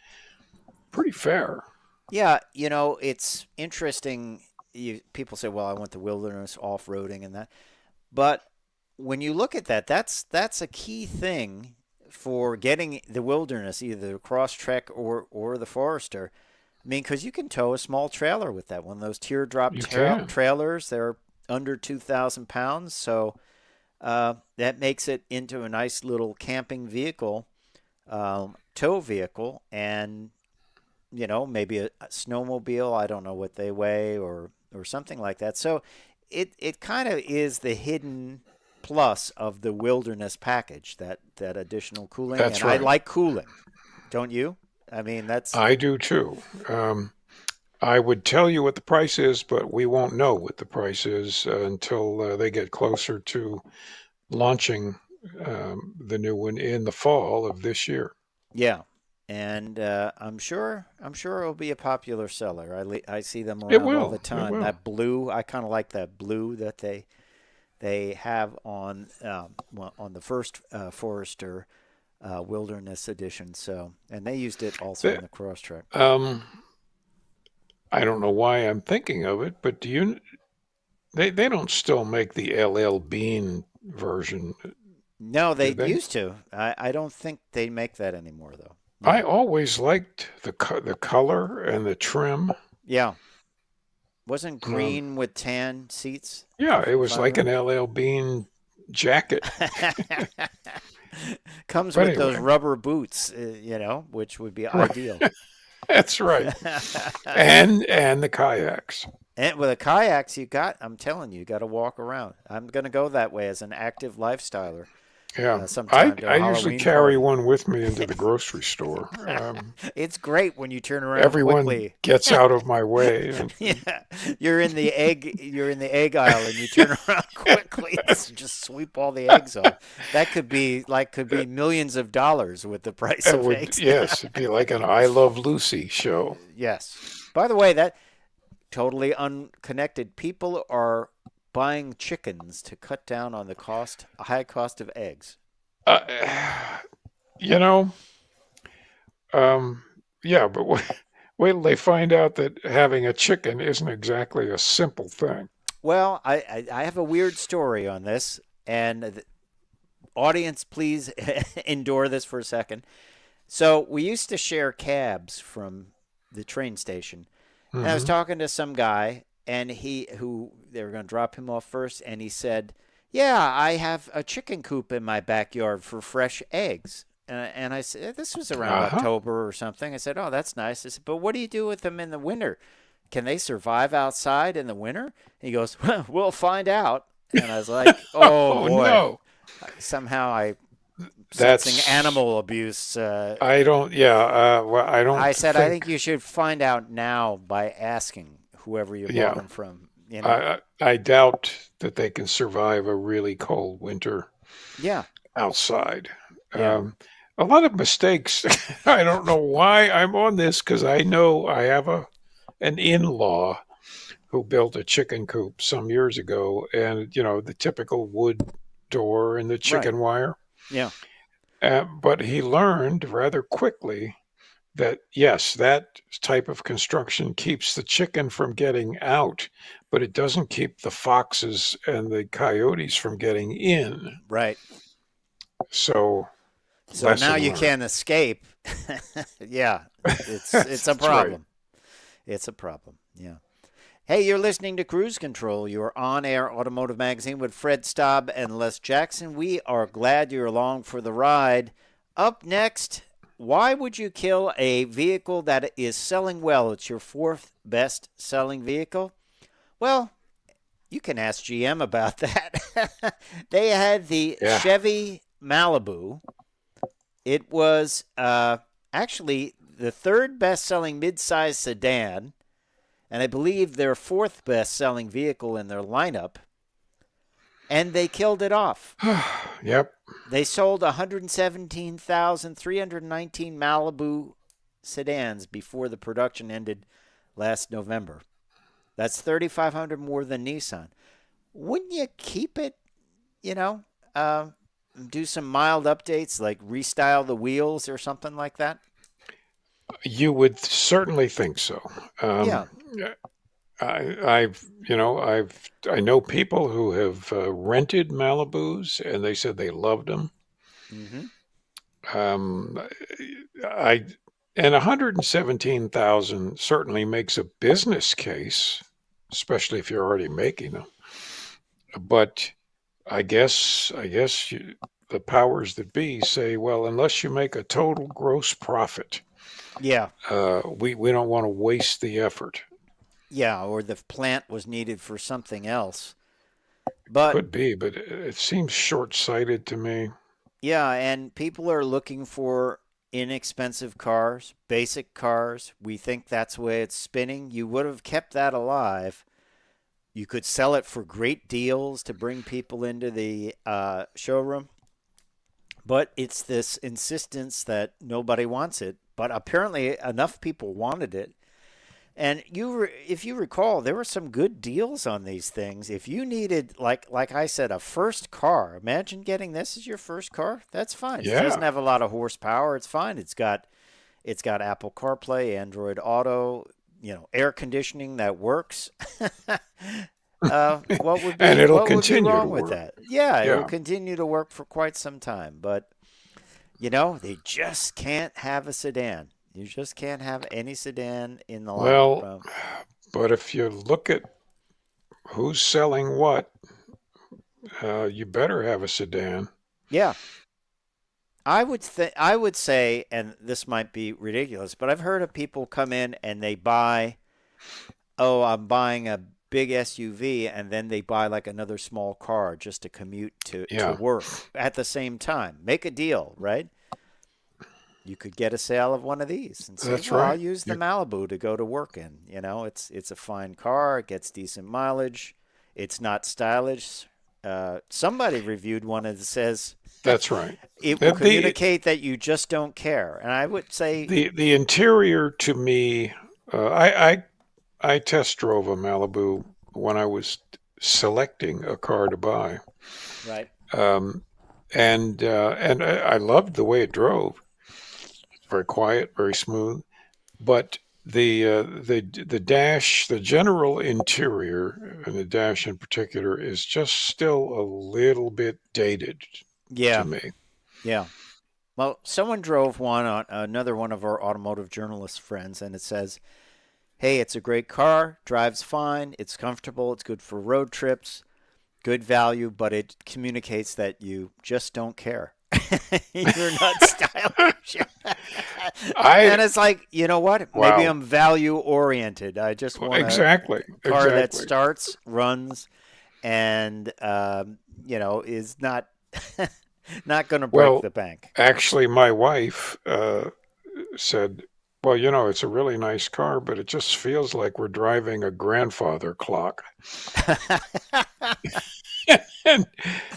Speaker 1: pretty fair.
Speaker 2: Yeah, it's interesting. People say, "Well, I want the wilderness off-roading and that," but when you look at that, that's a key thing for getting the wilderness, either the Crosstrek or the Forester. I mean, because you can tow a small trailer with that one. Those teardrop
Speaker 1: You can.
Speaker 2: trailers, they're under 2,000 pounds, so that makes it into a nice little camping vehicle, tow vehicle, and maybe a snowmobile. I don't know what they weigh or something like that. So it kind of is the hidden plus of the wilderness package, that additional cooling.
Speaker 1: That's
Speaker 2: And I
Speaker 1: right.
Speaker 2: like cooling, don't you? I mean, that's
Speaker 1: I do too. I would tell you what the price is, but we won't know what the price is until they get closer to launching the new one in the fall of this year.
Speaker 2: yeah. And I'm sure it'll be a popular seller. I see them
Speaker 1: It
Speaker 2: around all the
Speaker 1: will. It
Speaker 2: time.
Speaker 1: will.
Speaker 2: That blue, I kind of like that blue that they have on the first Forester Wilderness Edition. So, and they used it also on
Speaker 1: The,
Speaker 2: the Crosstrek.
Speaker 1: um, I don't know why I'm thinking of it, but do you? They don't still make the LL Bean version,
Speaker 2: No, they
Speaker 1: do they?
Speaker 2: used to. I don't think they make that anymore, though.
Speaker 1: I
Speaker 2: No.
Speaker 1: always liked the color and the trim.
Speaker 2: Yeah. Wasn't
Speaker 1: Um,
Speaker 2: green with tan seats,
Speaker 1: yeah, it
Speaker 2: if
Speaker 1: was
Speaker 2: I
Speaker 1: like
Speaker 2: remember?
Speaker 1: an LL Bean jacket.
Speaker 2: Comes
Speaker 1: But
Speaker 2: with those
Speaker 1: anyway,
Speaker 2: rubber boots, which would be
Speaker 1: right,
Speaker 2: ideal.
Speaker 1: that's right. And the kayaks.
Speaker 2: And with the kayaks, I'm telling you, you got to walk around. I'm going to go that way as an active lifestyler
Speaker 1: Yeah,
Speaker 2: sometime to
Speaker 1: I
Speaker 2: a
Speaker 1: usually
Speaker 2: Halloween
Speaker 1: carry
Speaker 2: party.
Speaker 1: one with me into the grocery store.
Speaker 2: It's great when you turn around
Speaker 1: Everyone
Speaker 2: quickly.
Speaker 1: gets out of my way,
Speaker 2: Yeah, you're in the egg aisle and you turn around quickly to just sweep all the eggs off. That could be millions of dollars with the price
Speaker 1: it
Speaker 2: of
Speaker 1: would
Speaker 2: eggs now.
Speaker 1: yes, it'd be like an I Love Lucy show.
Speaker 2: Yes. By the way, that totally unconnected. People are buying chickens to cut down on the high cost of eggs.
Speaker 1: Uh, you know, um, yeah, but wait till they find out that having a chicken isn't exactly a simple thing.
Speaker 2: Well, I have a weird story on this, and the audience, please endure this for a second. So we used to share cabs from the train station, and I was
Speaker 1: Hmm.
Speaker 2: talking to some guy, and they were going to drop him off first, and he said, "Yeah, I have a chicken coop in my backyard for fresh eggs." And I said, "This was around
Speaker 1: Uh-huh.
Speaker 2: October or something." I said, "Oh, that's nice." I said, "But what do you do with them in the winter? Can they survive outside in the winter?" And he goes, "Well, we'll find out." And I was like, "Oh
Speaker 1: Oh
Speaker 2: boy!"
Speaker 1: no,
Speaker 2: Somehow I sensing
Speaker 1: that's
Speaker 2: animal abuse.
Speaker 1: I don't. Yeah, well, I
Speaker 2: I
Speaker 1: don't
Speaker 2: said, I think
Speaker 1: think.
Speaker 2: you should find out now by asking whoever you bought
Speaker 1: Yeah,
Speaker 2: them from, you know?
Speaker 1: I doubt that they can survive a really cold winter
Speaker 2: Yeah,
Speaker 1: outside.
Speaker 2: yeah,
Speaker 1: Um, a lot of mistakes. I don't know why I'm on this because I know I have an in-law who built a chicken coop some years ago, and the typical wood door and the
Speaker 2: right.
Speaker 1: chicken wire.
Speaker 2: Yeah,
Speaker 1: But he learned rather quickly that yes, that type of construction keeps the chicken from getting out, but it doesn't keep the foxes and the coyotes from getting in.
Speaker 2: Right.
Speaker 1: So,
Speaker 2: So now
Speaker 1: lesson
Speaker 2: you
Speaker 1: learned.
Speaker 2: can't escape. Yeah, it's a
Speaker 1: That's right.
Speaker 2: problem. It's a problem. Yeah. Hey, you're listening to Cruise Control, your on-air automotive magazine with Fred Staub and Les Jackson. We are glad you're along for the ride. Up next, why would you kill a vehicle that is selling well? It's your fourth best selling vehicle. Well, you can ask GM about that. They had the
Speaker 1: Yeah.
Speaker 2: Chevy Malibu. It was actually the third best selling midsize sedan, and I believe their fourth best selling vehicle in their lineup, and they killed it off.
Speaker 1: Yep.
Speaker 2: They sold 117,319 Malibu sedans before the production ended last November. That's 3,500 more than Nissan. Wouldn't you keep it, you know, uh, do some mild updates like restyle the wheels or something like that?
Speaker 1: You would certainly think so.
Speaker 2: Yeah.
Speaker 1: I know people who have rented Malibus, and they said they loved them.
Speaker 2: Mm-hmm.
Speaker 1: Um, I and 117,000 certainly makes a business case, especially if you're already making them. But the powers that be say, well, unless you make a total gross profit,
Speaker 2: Yeah.
Speaker 1: we don't want to waste the effort.
Speaker 2: Yeah. Or the plant was needed for something else. But
Speaker 1: Could be, but it seems short-sighted to me.
Speaker 2: yeah, and people are looking for inexpensive cars, basic cars. We think that's the way it's spinning. You would have kept that alive. You could sell it for great deals to bring people into the showroom. But it's this insistence that nobody wants it. But apparently, enough people wanted it. And if you recall, there were some good deals on these things. If you needed, like I said, a first car, imagine getting this as your first car. That's fine. It doesn't
Speaker 1: Yeah.
Speaker 2: have a lot of horsepower. It's fine. It's got Apple CarPlay, Android Auto, air conditioning that works. What would
Speaker 1: And
Speaker 2: be
Speaker 1: it'll
Speaker 2: what would be
Speaker 1: continue to
Speaker 2: wrong with
Speaker 1: work.
Speaker 2: that? Yeah, it will
Speaker 1: Yeah,
Speaker 2: continue to work for quite some time. But they just can't have a sedan. You just can't have any sedan in the lineup.
Speaker 1: well, but if you look at who's selling what, you better have a sedan.
Speaker 2: Yeah, I would say, and this might be ridiculous, but I've heard of people come in and they buy, oh, I'm buying a big SUV, and then they buy like another small car just to commute to
Speaker 1: Yeah,
Speaker 2: work at the same time. Make a deal, right? You could get a sale of one of these and say,
Speaker 1: that's
Speaker 2: well, I'll
Speaker 1: right.
Speaker 2: use the
Speaker 1: You,
Speaker 2: Malibu to go to work in. It's a fine car, it gets decent mileage, it's not stylish. Somebody reviewed one that says
Speaker 1: that's right.
Speaker 2: it will
Speaker 1: The
Speaker 2: communicate that you just don't care. And I would say,
Speaker 1: the interior to me, I test drove a Malibu when I was selecting a car to buy,
Speaker 2: right?
Speaker 1: um, and I loved the way it drove. Very quiet, very smooth. But the dash, the general interior, and the dash in particular, is just still a little bit dated to
Speaker 2: Yeah,
Speaker 1: me.
Speaker 2: yeah. Well, someone drove one on another one of our automotive journalist friends, and it says, "Hey, it's a great car, drives fine, it's comfortable, it's good for road trips, good value, but it communicates that you just don't care. You're not stylish."
Speaker 1: I
Speaker 2: And it's like, you know what? Maybe
Speaker 1: Wow,
Speaker 2: I'm value oriented. I just want a
Speaker 1: exactly,
Speaker 2: car that
Speaker 1: exactly.
Speaker 2: starts, runs, and is not not going to break
Speaker 1: Well,
Speaker 2: the bank.
Speaker 1: actually, my wife said, "Well, it's a really nice car, but it just feels like we're driving a grandfather clock." and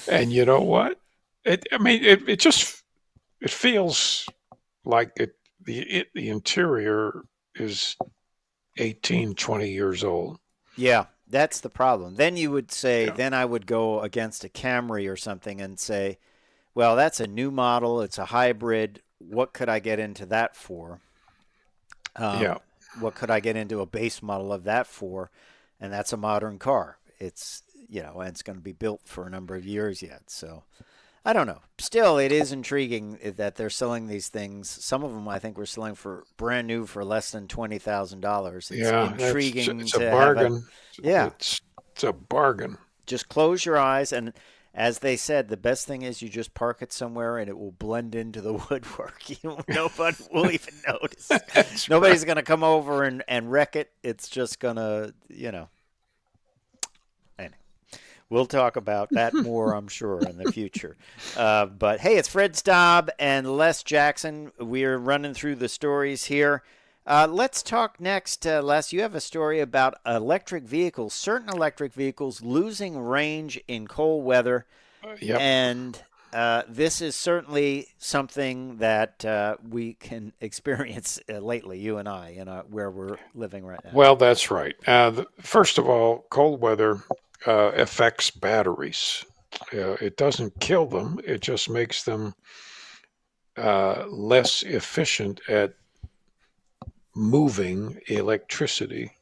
Speaker 1: and you know what? I mean, it feels like the interior is 18, 20 years old.
Speaker 2: Yeah, that's the problem. Then you would say,
Speaker 1: Yeah.
Speaker 2: then I would go against a Camry or something and say, well, that's a new model. It's a hybrid. What could I get into that for?
Speaker 1: Yeah.
Speaker 2: What could I get into a base model of that for? And that's a modern car. It's, and it's going to be built for a number of years yet. So I don't know. Still, it is intriguing that they're selling these things. Some of them I think we're selling for brand new for less than $20,000. It's
Speaker 1: Yeah,
Speaker 2: intriguing
Speaker 1: it's a
Speaker 2: to have a,
Speaker 1: bargain.
Speaker 2: yeah,
Speaker 1: It's a bargain.
Speaker 2: just close your eyes. And as they said, the best thing is you just park it somewhere and it will blend into the woodwork. Nobody will even notice.
Speaker 1: That's right.
Speaker 2: Nobody's going to come over and wreck it. It's just going to, anyway. We'll talk about that more, I'm sure, in the future. But hey, it's Fred Staub and Les Jackson. We're running through the stories here. Let's talk next. Les, you have a story about electric vehicles, certain electric vehicles losing range in cold weather.
Speaker 1: Yep.
Speaker 2: And this is certainly something that we can experience lately, you and I, where we're living right now.
Speaker 1: Well, that's right. First of all, cold weather affects batteries. It doesn't kill them. It just makes them less efficient at moving electricity.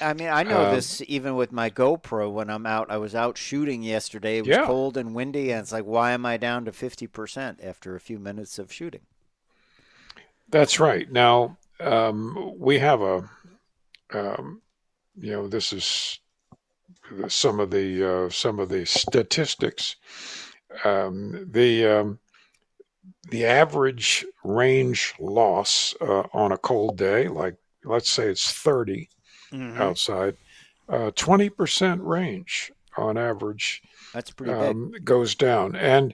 Speaker 2: I mean, I know
Speaker 1: Um,
Speaker 2: this even with my GoPro when I'm out. I was out shooting yesterday. It was
Speaker 1: yeah,
Speaker 2: cold and windy, and it's like, why am I down to 50% after a few minutes of shooting?
Speaker 1: that's right. Now, we have this is some of the statistics. The average range loss on a cold day, like let's say it's 30
Speaker 2: Mm-hmm.
Speaker 1: outside, 20% range on average
Speaker 2: That's pretty big.
Speaker 1: goes down. And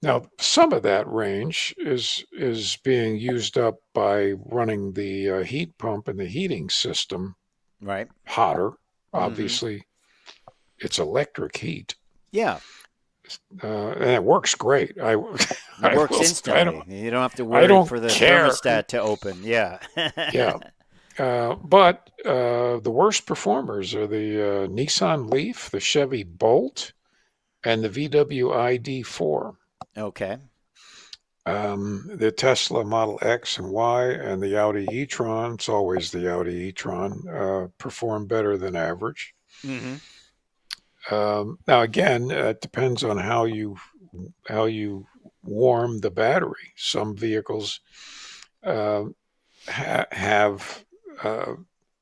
Speaker 1: now some of that range is being used up by running the heat pump and the heating system
Speaker 2: Right.
Speaker 1: hotter.
Speaker 2: Mm-hmm.
Speaker 1: Obviously, it's electric heat,
Speaker 2: Yeah.
Speaker 1: and it works great.
Speaker 2: It
Speaker 1: I
Speaker 2: works
Speaker 1: will.
Speaker 2: instantly. You don't have to
Speaker 1: I
Speaker 2: worry
Speaker 1: don't
Speaker 2: for the
Speaker 1: care.
Speaker 2: thermostat to open. Yeah.
Speaker 1: Yeah, but the worst performers are the Nissan Leaf, the Chevy Bolt, and the VW ID4.
Speaker 2: Okay.
Speaker 1: The Tesla Model X and Y and the Audi e-tron, it's always the Audi e-tron, perform better than average.
Speaker 2: Mm-hmm.
Speaker 1: Now again, it depends on how you warm the battery. Some vehicles uh, ha- uh,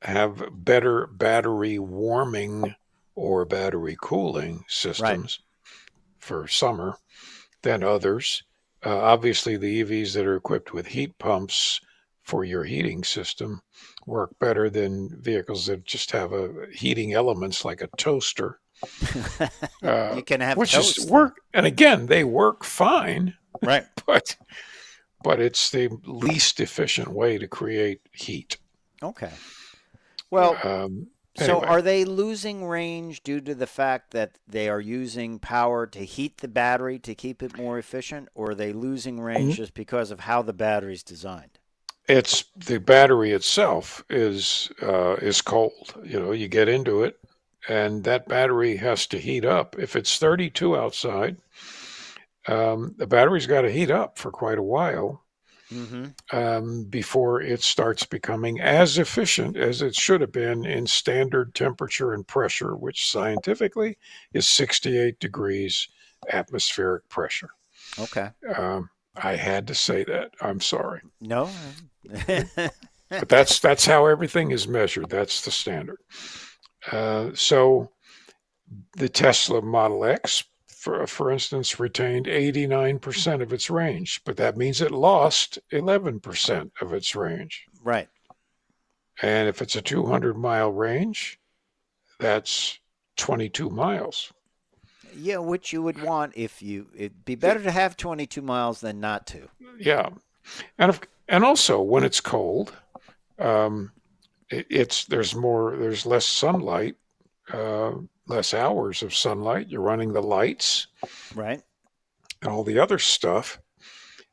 Speaker 1: have better battery warming or battery cooling
Speaker 2: Right.
Speaker 1: systems for summer than others. Obviously, the EVs that are equipped with heat pumps for your heating system work better than vehicles that just have a heating elements like a toaster,
Speaker 2: You can have
Speaker 1: which is
Speaker 2: toast then.
Speaker 1: work. And again, they work fine,
Speaker 2: Right.
Speaker 1: but it's the least efficient way to create heat.
Speaker 2: Okay. Well,
Speaker 1: Um,
Speaker 2: so
Speaker 1: anyway,
Speaker 2: are they losing range due to the fact that they are using power to heat the battery to keep it more efficient, or are they losing range just because of how the battery's designed?
Speaker 1: it's the battery itself is cold. You get into it, and that battery has to heat up. If it's 32 outside, the battery's got to heat up for quite a while
Speaker 2: Mm-hmm.
Speaker 1: before it starts becoming as efficient as it should have been in standard temperature and pressure, which scientifically is 68 degrees atmospheric pressure.
Speaker 2: Okay.
Speaker 1: I had to say that. I'm sorry.
Speaker 2: No.
Speaker 1: But that's how everything is measured. That's the standard. So the Tesla Model X, for instance, retained 89% of its range, but that means it lost 11% of its range.
Speaker 2: Right.
Speaker 1: And if it's a 200-mile range, that's 22 miles.
Speaker 2: Yeah, which you would want if it'd be better to have 22 miles than not to.
Speaker 1: Yeah, and also when it's cold, um, there's less sunlight, uh, less hours of sunlight. You're running the lights
Speaker 2: Right.
Speaker 1: and all the other stuff,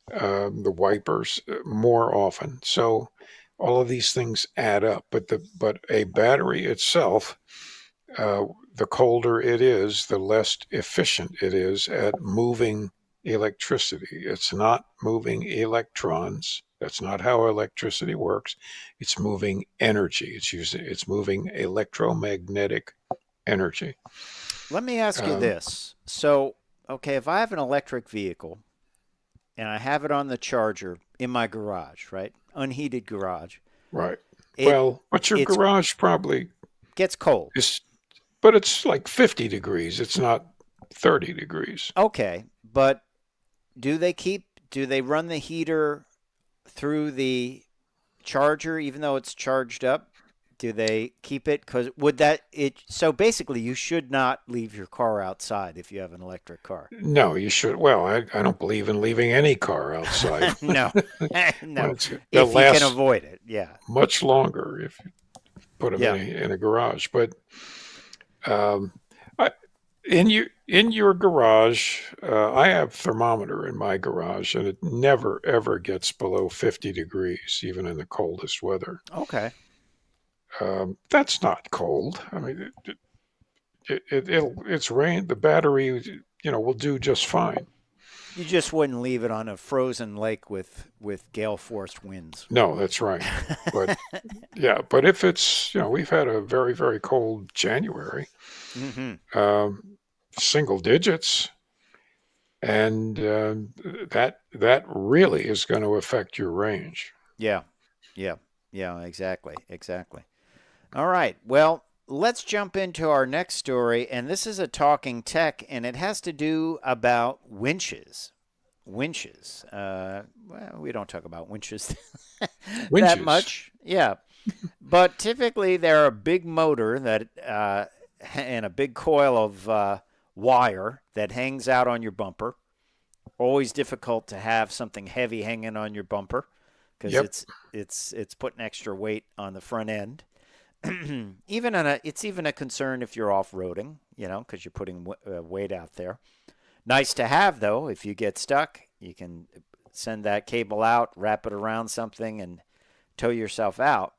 Speaker 1: the wipers more often. So all of these things add up. But a battery itself, uh, the colder it is, the less efficient it is at moving electricity. It's not moving electrons. That's not how electricity works. It's moving energy. It's moving electromagnetic energy.
Speaker 2: Let me ask you this. So, okay, if I have an electric vehicle and I have it on the charger in my garage, right? Unheated garage.
Speaker 1: Right.
Speaker 2: It
Speaker 1: Well, but your
Speaker 2: it's
Speaker 1: garage probably
Speaker 2: gets cold.
Speaker 1: is, but it's like 50 degrees. It's not 30 degrees.
Speaker 2: Okay, but do they run the heater through the charger even though it's charged up? Do they keep it? Because would that it? So basically, you should not leave your car outside if you have an electric car.
Speaker 1: No, you should. Well, I don't believe in leaving any car outside.
Speaker 2: No,
Speaker 1: Well,
Speaker 2: no.
Speaker 1: they'll
Speaker 2: If you can
Speaker 1: last
Speaker 2: avoid it, yeah,
Speaker 1: much longer if you put them
Speaker 2: yeah.
Speaker 1: in a garage. But um, I, in your garage, I have thermometer in my garage, and it never ever gets below 50 degrees, even in the coldest weather.
Speaker 2: Okay.
Speaker 1: That's not cold. I mean, it's rain. The battery, will do just fine.
Speaker 2: You just wouldn't leave it on a frozen lake with gale force winds.
Speaker 1: No, that's right. But yeah, but if it's, we've had a very, very cold January,
Speaker 2: Mm-hmm.
Speaker 1: um, single digits, and that really is going to affect your range.
Speaker 2: Yeah, yeah, yeah. Exactly, exactly. All right. Well, let's jump into our next story, and this is a talking tech, and it has to do about winches. Winches. Well, we don't talk about winches that
Speaker 1: Winches.
Speaker 2: much. Yeah, but typically they're a big motor that and a big coil of wire that hangs out on your bumper. Always difficult to have something heavy hanging on your bumper because
Speaker 1: Yep.
Speaker 2: it's putting extra weight on the front end. It's even a concern if you're off-roading, because you're putting weight out there. Nice to have though. If you get stuck, you can send that cable out, wrap it around something, and tow yourself out.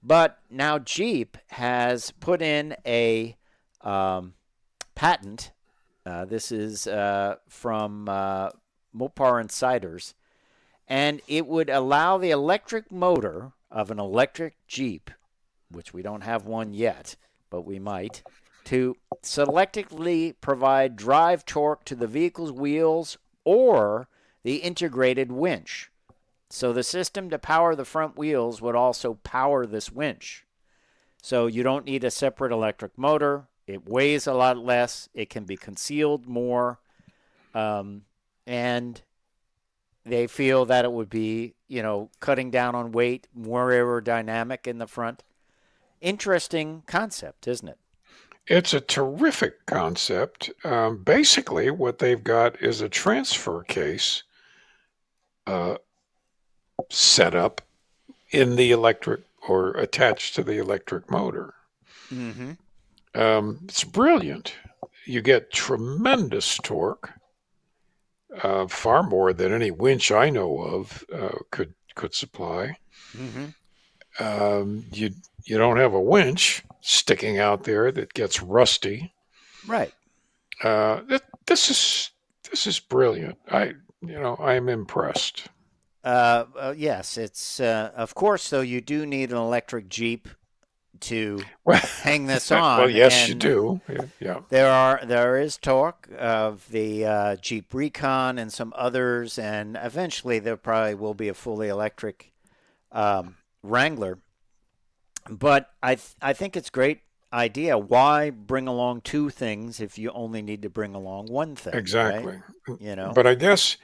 Speaker 2: But now Jeep has put in a patent. This is from Mopar Insiders, and it would allow the electric motor of an electric Jeep, which we don't have one yet, but we might, to selectively provide drive torque to the vehicle's wheels or the integrated winch. So the system to power the front wheels would also power this winch. So you don't need a separate electric motor. It weighs a lot less. It can be concealed more. And they feel that it would be, cutting down on weight, more aerodynamic in the front. Interesting concept, isn't it?
Speaker 1: It's a terrific concept. Basically, what they've got is a transfer case uh, set up in the electric or attached to the electric motor.
Speaker 2: Mm-hmm.
Speaker 1: It's brilliant. You get tremendous torque, far more than any winch I know of could supply.
Speaker 2: Mm-hmm.
Speaker 1: You don't have a winch sticking out there that gets rusty.
Speaker 2: Right.
Speaker 1: This is brilliant. I'm impressed.
Speaker 2: Yes, it's of course though you do need an electric Jeep to
Speaker 1: Well,
Speaker 2: hang this
Speaker 1: well,
Speaker 2: on,
Speaker 1: yes, you
Speaker 2: and
Speaker 1: do. Yeah.
Speaker 2: there is talk of the Jeep Recon and some others, and eventually there probably will be a fully electric Wrangler. But I think it's a great idea. Why bring along two things if you only need to bring along one thing, right?
Speaker 1: Exactly.
Speaker 2: You know.
Speaker 1: But I guess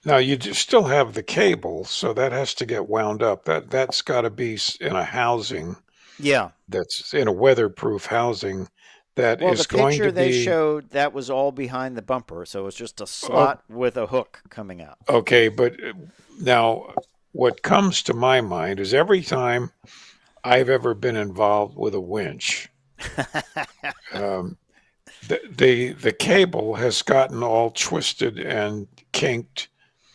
Speaker 1: now still have the cable, so that has to get wound up. That's got to be in a housing
Speaker 2: Yeah.
Speaker 1: that's in a weatherproof housing that
Speaker 2: Well, the
Speaker 1: is going to
Speaker 2: picture they
Speaker 1: be
Speaker 2: showed, that was all behind the bumper, so it's just a
Speaker 1: oh,
Speaker 2: slot with a hook coming out.
Speaker 1: okay. But now, what comes to my mind is every time I've ever been involved with a winch, um, the cable has gotten all twisted and kinked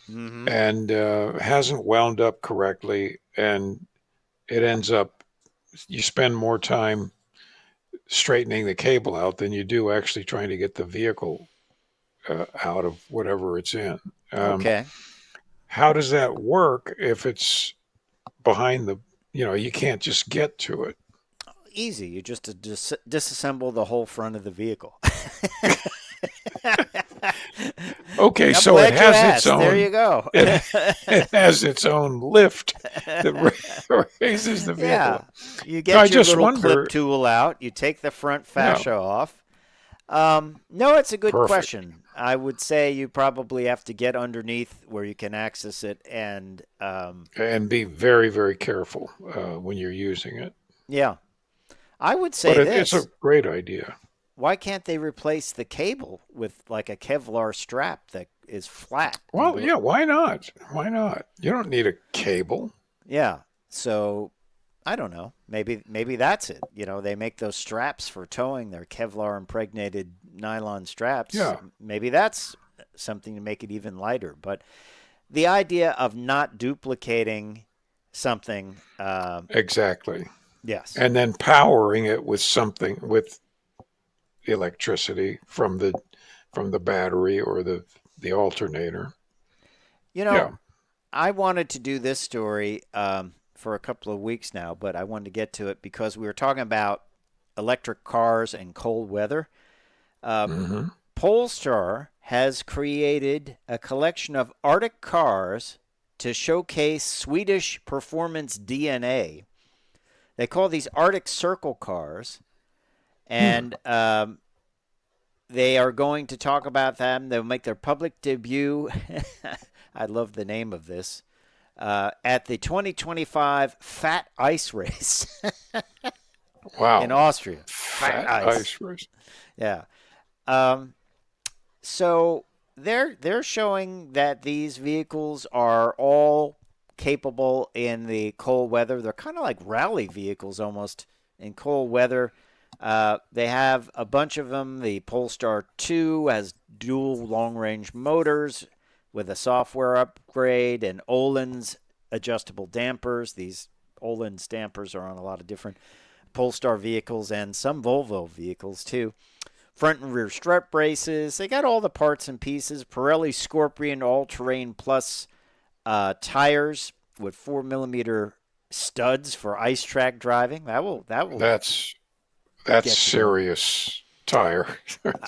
Speaker 2: Mm-hmm.
Speaker 1: and hasn't wound up correctly, and it ends up you spend more time straightening the cable out than you do actually trying to get the vehicle out of whatever it's in. Um,
Speaker 2: Okay.
Speaker 1: how does that work if it's behind the, you can't just get to it?
Speaker 2: Easy. You just disassemble the whole front of the vehicle.
Speaker 1: Okay,
Speaker 2: I'm
Speaker 1: so it
Speaker 2: glad you
Speaker 1: has its
Speaker 2: asked. There
Speaker 1: own
Speaker 2: you go.
Speaker 1: it has its own lift that raises the vehicle.
Speaker 2: Yeah. You
Speaker 1: So I
Speaker 2: get your
Speaker 1: just
Speaker 2: little clip
Speaker 1: wonder,
Speaker 2: tool out, you take the front
Speaker 1: yeah,
Speaker 2: fascia off. No, it's a good
Speaker 1: perfect.
Speaker 2: question. I would say you probably have to get underneath where you can access it. And
Speaker 1: And be very, very careful when you're using it.
Speaker 2: yeah, I would
Speaker 1: But
Speaker 2: say
Speaker 1: it's a
Speaker 2: this.
Speaker 1: great idea.
Speaker 2: Why can't they replace the cable with like a Kevlar strap that is flat and
Speaker 1: Well, yeah, why not? Why not? You don't need a cable.
Speaker 2: yeah. So I don't know. Maybe that's it. You know, they make those straps for towing. They're Kevlar impregnated nylon straps.
Speaker 1: Yeah,
Speaker 2: Maybe that's something to make it even lighter. But the idea of not duplicating something,
Speaker 1: exactly.
Speaker 2: yes,
Speaker 1: And then powering it with something with electricity from the battery or the alternator.
Speaker 2: you know,
Speaker 1: Yeah.
Speaker 2: I wanted to do this story for a couple of weeks now, but I wanted to get to it because we were talking about electric cars and cold weather. Uh,
Speaker 1: Hmm.
Speaker 2: Polestar has created a collection of Arctic cars to showcase Swedish performance DNA. They call these Arctic Circle cars,
Speaker 1: Hmm.
Speaker 2: and they are going to talk about them. They'll make their public debut. I love the name of this. At the 2025 Fat Ice Race in
Speaker 1: Wow.
Speaker 2: Austria. Fat
Speaker 1: Fat
Speaker 2: Ice.
Speaker 1: ice race.
Speaker 2: Yeah. Um, so they're showing that these vehicles are all capable in the cold weather. They're kind of like rally vehicles almost in cold weather. They have a bunch of them. The Polestar 2 has dual long range motors with a software upgrade and Öhlins adjustable dampers. These Öhlins dampers are on a lot of different Polestar vehicles and some Volvo vehicles too. Front and rear strut braces. They got all the parts and pieces. Pirelli Scorpion all-terrain plus tires with 4 millimeter studs for ice track driving. That will
Speaker 1: That's that's
Speaker 2: get you going.
Speaker 1: serious tire.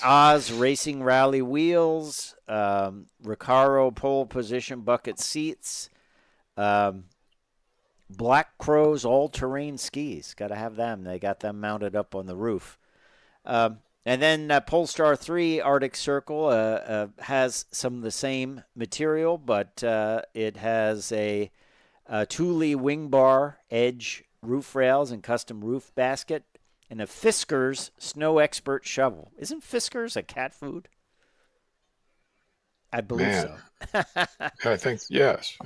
Speaker 2: Oz Racing Rally wheels. Recaro pole position bucket seats. Um, Black Crow's all-terrain skis. Got to have them. They got them mounted up on the roof. And then Polestar 3 Arctic Circle has some of the same material, but it has a Thule wing bar, edge roof rails, and custom roof basket, and a Fiskars Snow Expert shovel. Isn't Fiskars a cat food? I believe
Speaker 1: Man,
Speaker 2: so.
Speaker 1: I think yes.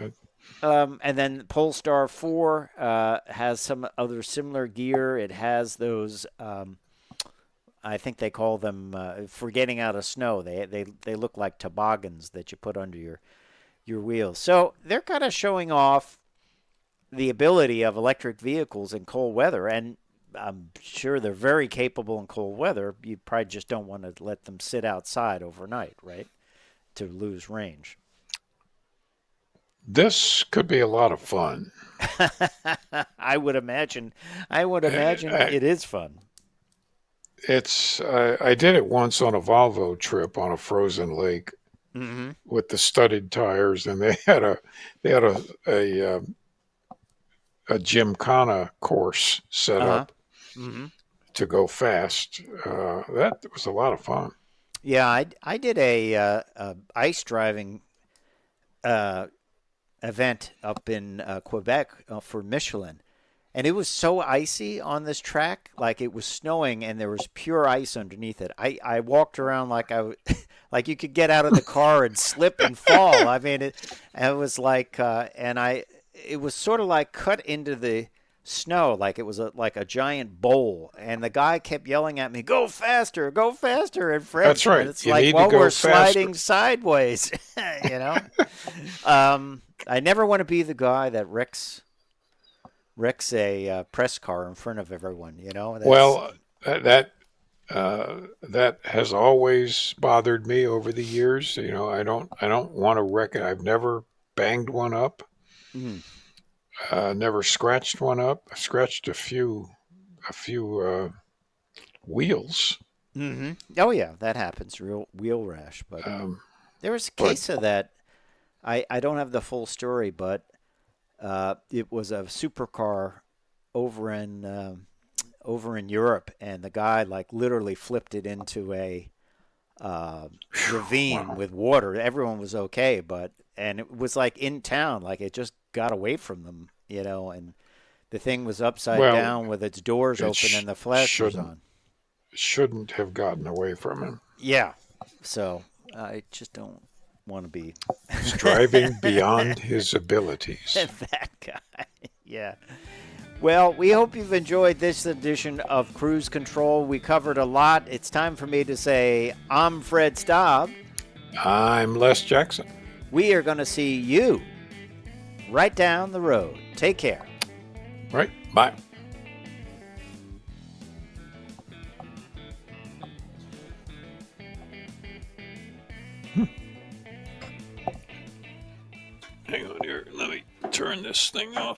Speaker 2: And then Polestar 4 has some other similar gear. It has those I think they call them for getting out of snow. They look like toboggans that you put under your wheels. So they're kind of showing off the ability of electric vehicles in cold weather, and I'm sure they're very capable in cold weather. You probably just don't want to let them sit outside overnight, right? To lose range.
Speaker 1: This could be a lot of fun.
Speaker 2: I would imagine. I would imagine
Speaker 1: I,
Speaker 2: it is fun.
Speaker 1: I did it once on a Volvo trip on a frozen lake
Speaker 2: Mm-hmm.
Speaker 1: with the studded tires, and they had a gymkhana course set
Speaker 2: Uh huh.
Speaker 1: up
Speaker 2: Mm-hmm.
Speaker 1: to go fast. That was a lot of fun.
Speaker 2: Yeah, I did a ice driving uh, event up in Quebec for Michelin, and it was so icy on this track, like it was snowing and there was pure ice underneath it. I walked around like like you could get out of the car and slip and fall. I mean, it was like, it was sort of like cut into the snow, like it was like a giant bowl. And the guy kept yelling at me, go faster in
Speaker 1: That's
Speaker 2: French. And
Speaker 1: right.
Speaker 2: it's
Speaker 1: You
Speaker 2: like,
Speaker 1: need to
Speaker 2: well,
Speaker 1: go
Speaker 2: we're
Speaker 1: faster.
Speaker 2: sliding sideways, you know? I never want to be the guy that wrecks a press car in front of everyone. You know, that's
Speaker 1: Well, that has always bothered me over the years. I don't want to wreck it. I've never banged one up.
Speaker 2: Mm.
Speaker 1: Never scratched one up. I scratched a few wheels.
Speaker 2: Mm-hmm. Oh yeah, that happens. Real wheel rash. But there was a
Speaker 1: But
Speaker 2: case of that. I don't have the full story, but it was a supercar over in Europe, and the guy like literally flipped it into a ravine
Speaker 1: wow.
Speaker 2: with water. Everyone was okay, and it was like in town, like it just got away from them, and the thing was upside
Speaker 1: Well,
Speaker 2: down with its doors
Speaker 1: it
Speaker 2: open and the flashers on.
Speaker 1: shouldn't have gotten away from him.
Speaker 2: Yeah, so I just don't want to be
Speaker 1: Striving beyond his abilities.
Speaker 2: that guy. Yeah. Well, we hope you've enjoyed this edition of Cruise Control. We covered a lot. It's time for me to say, I'm Fred Staub.
Speaker 1: I'm Les Jackson.
Speaker 2: We are going to see you right down the road. Take care.
Speaker 1: Right. Bye. Hang on here. Let me turn this thing off.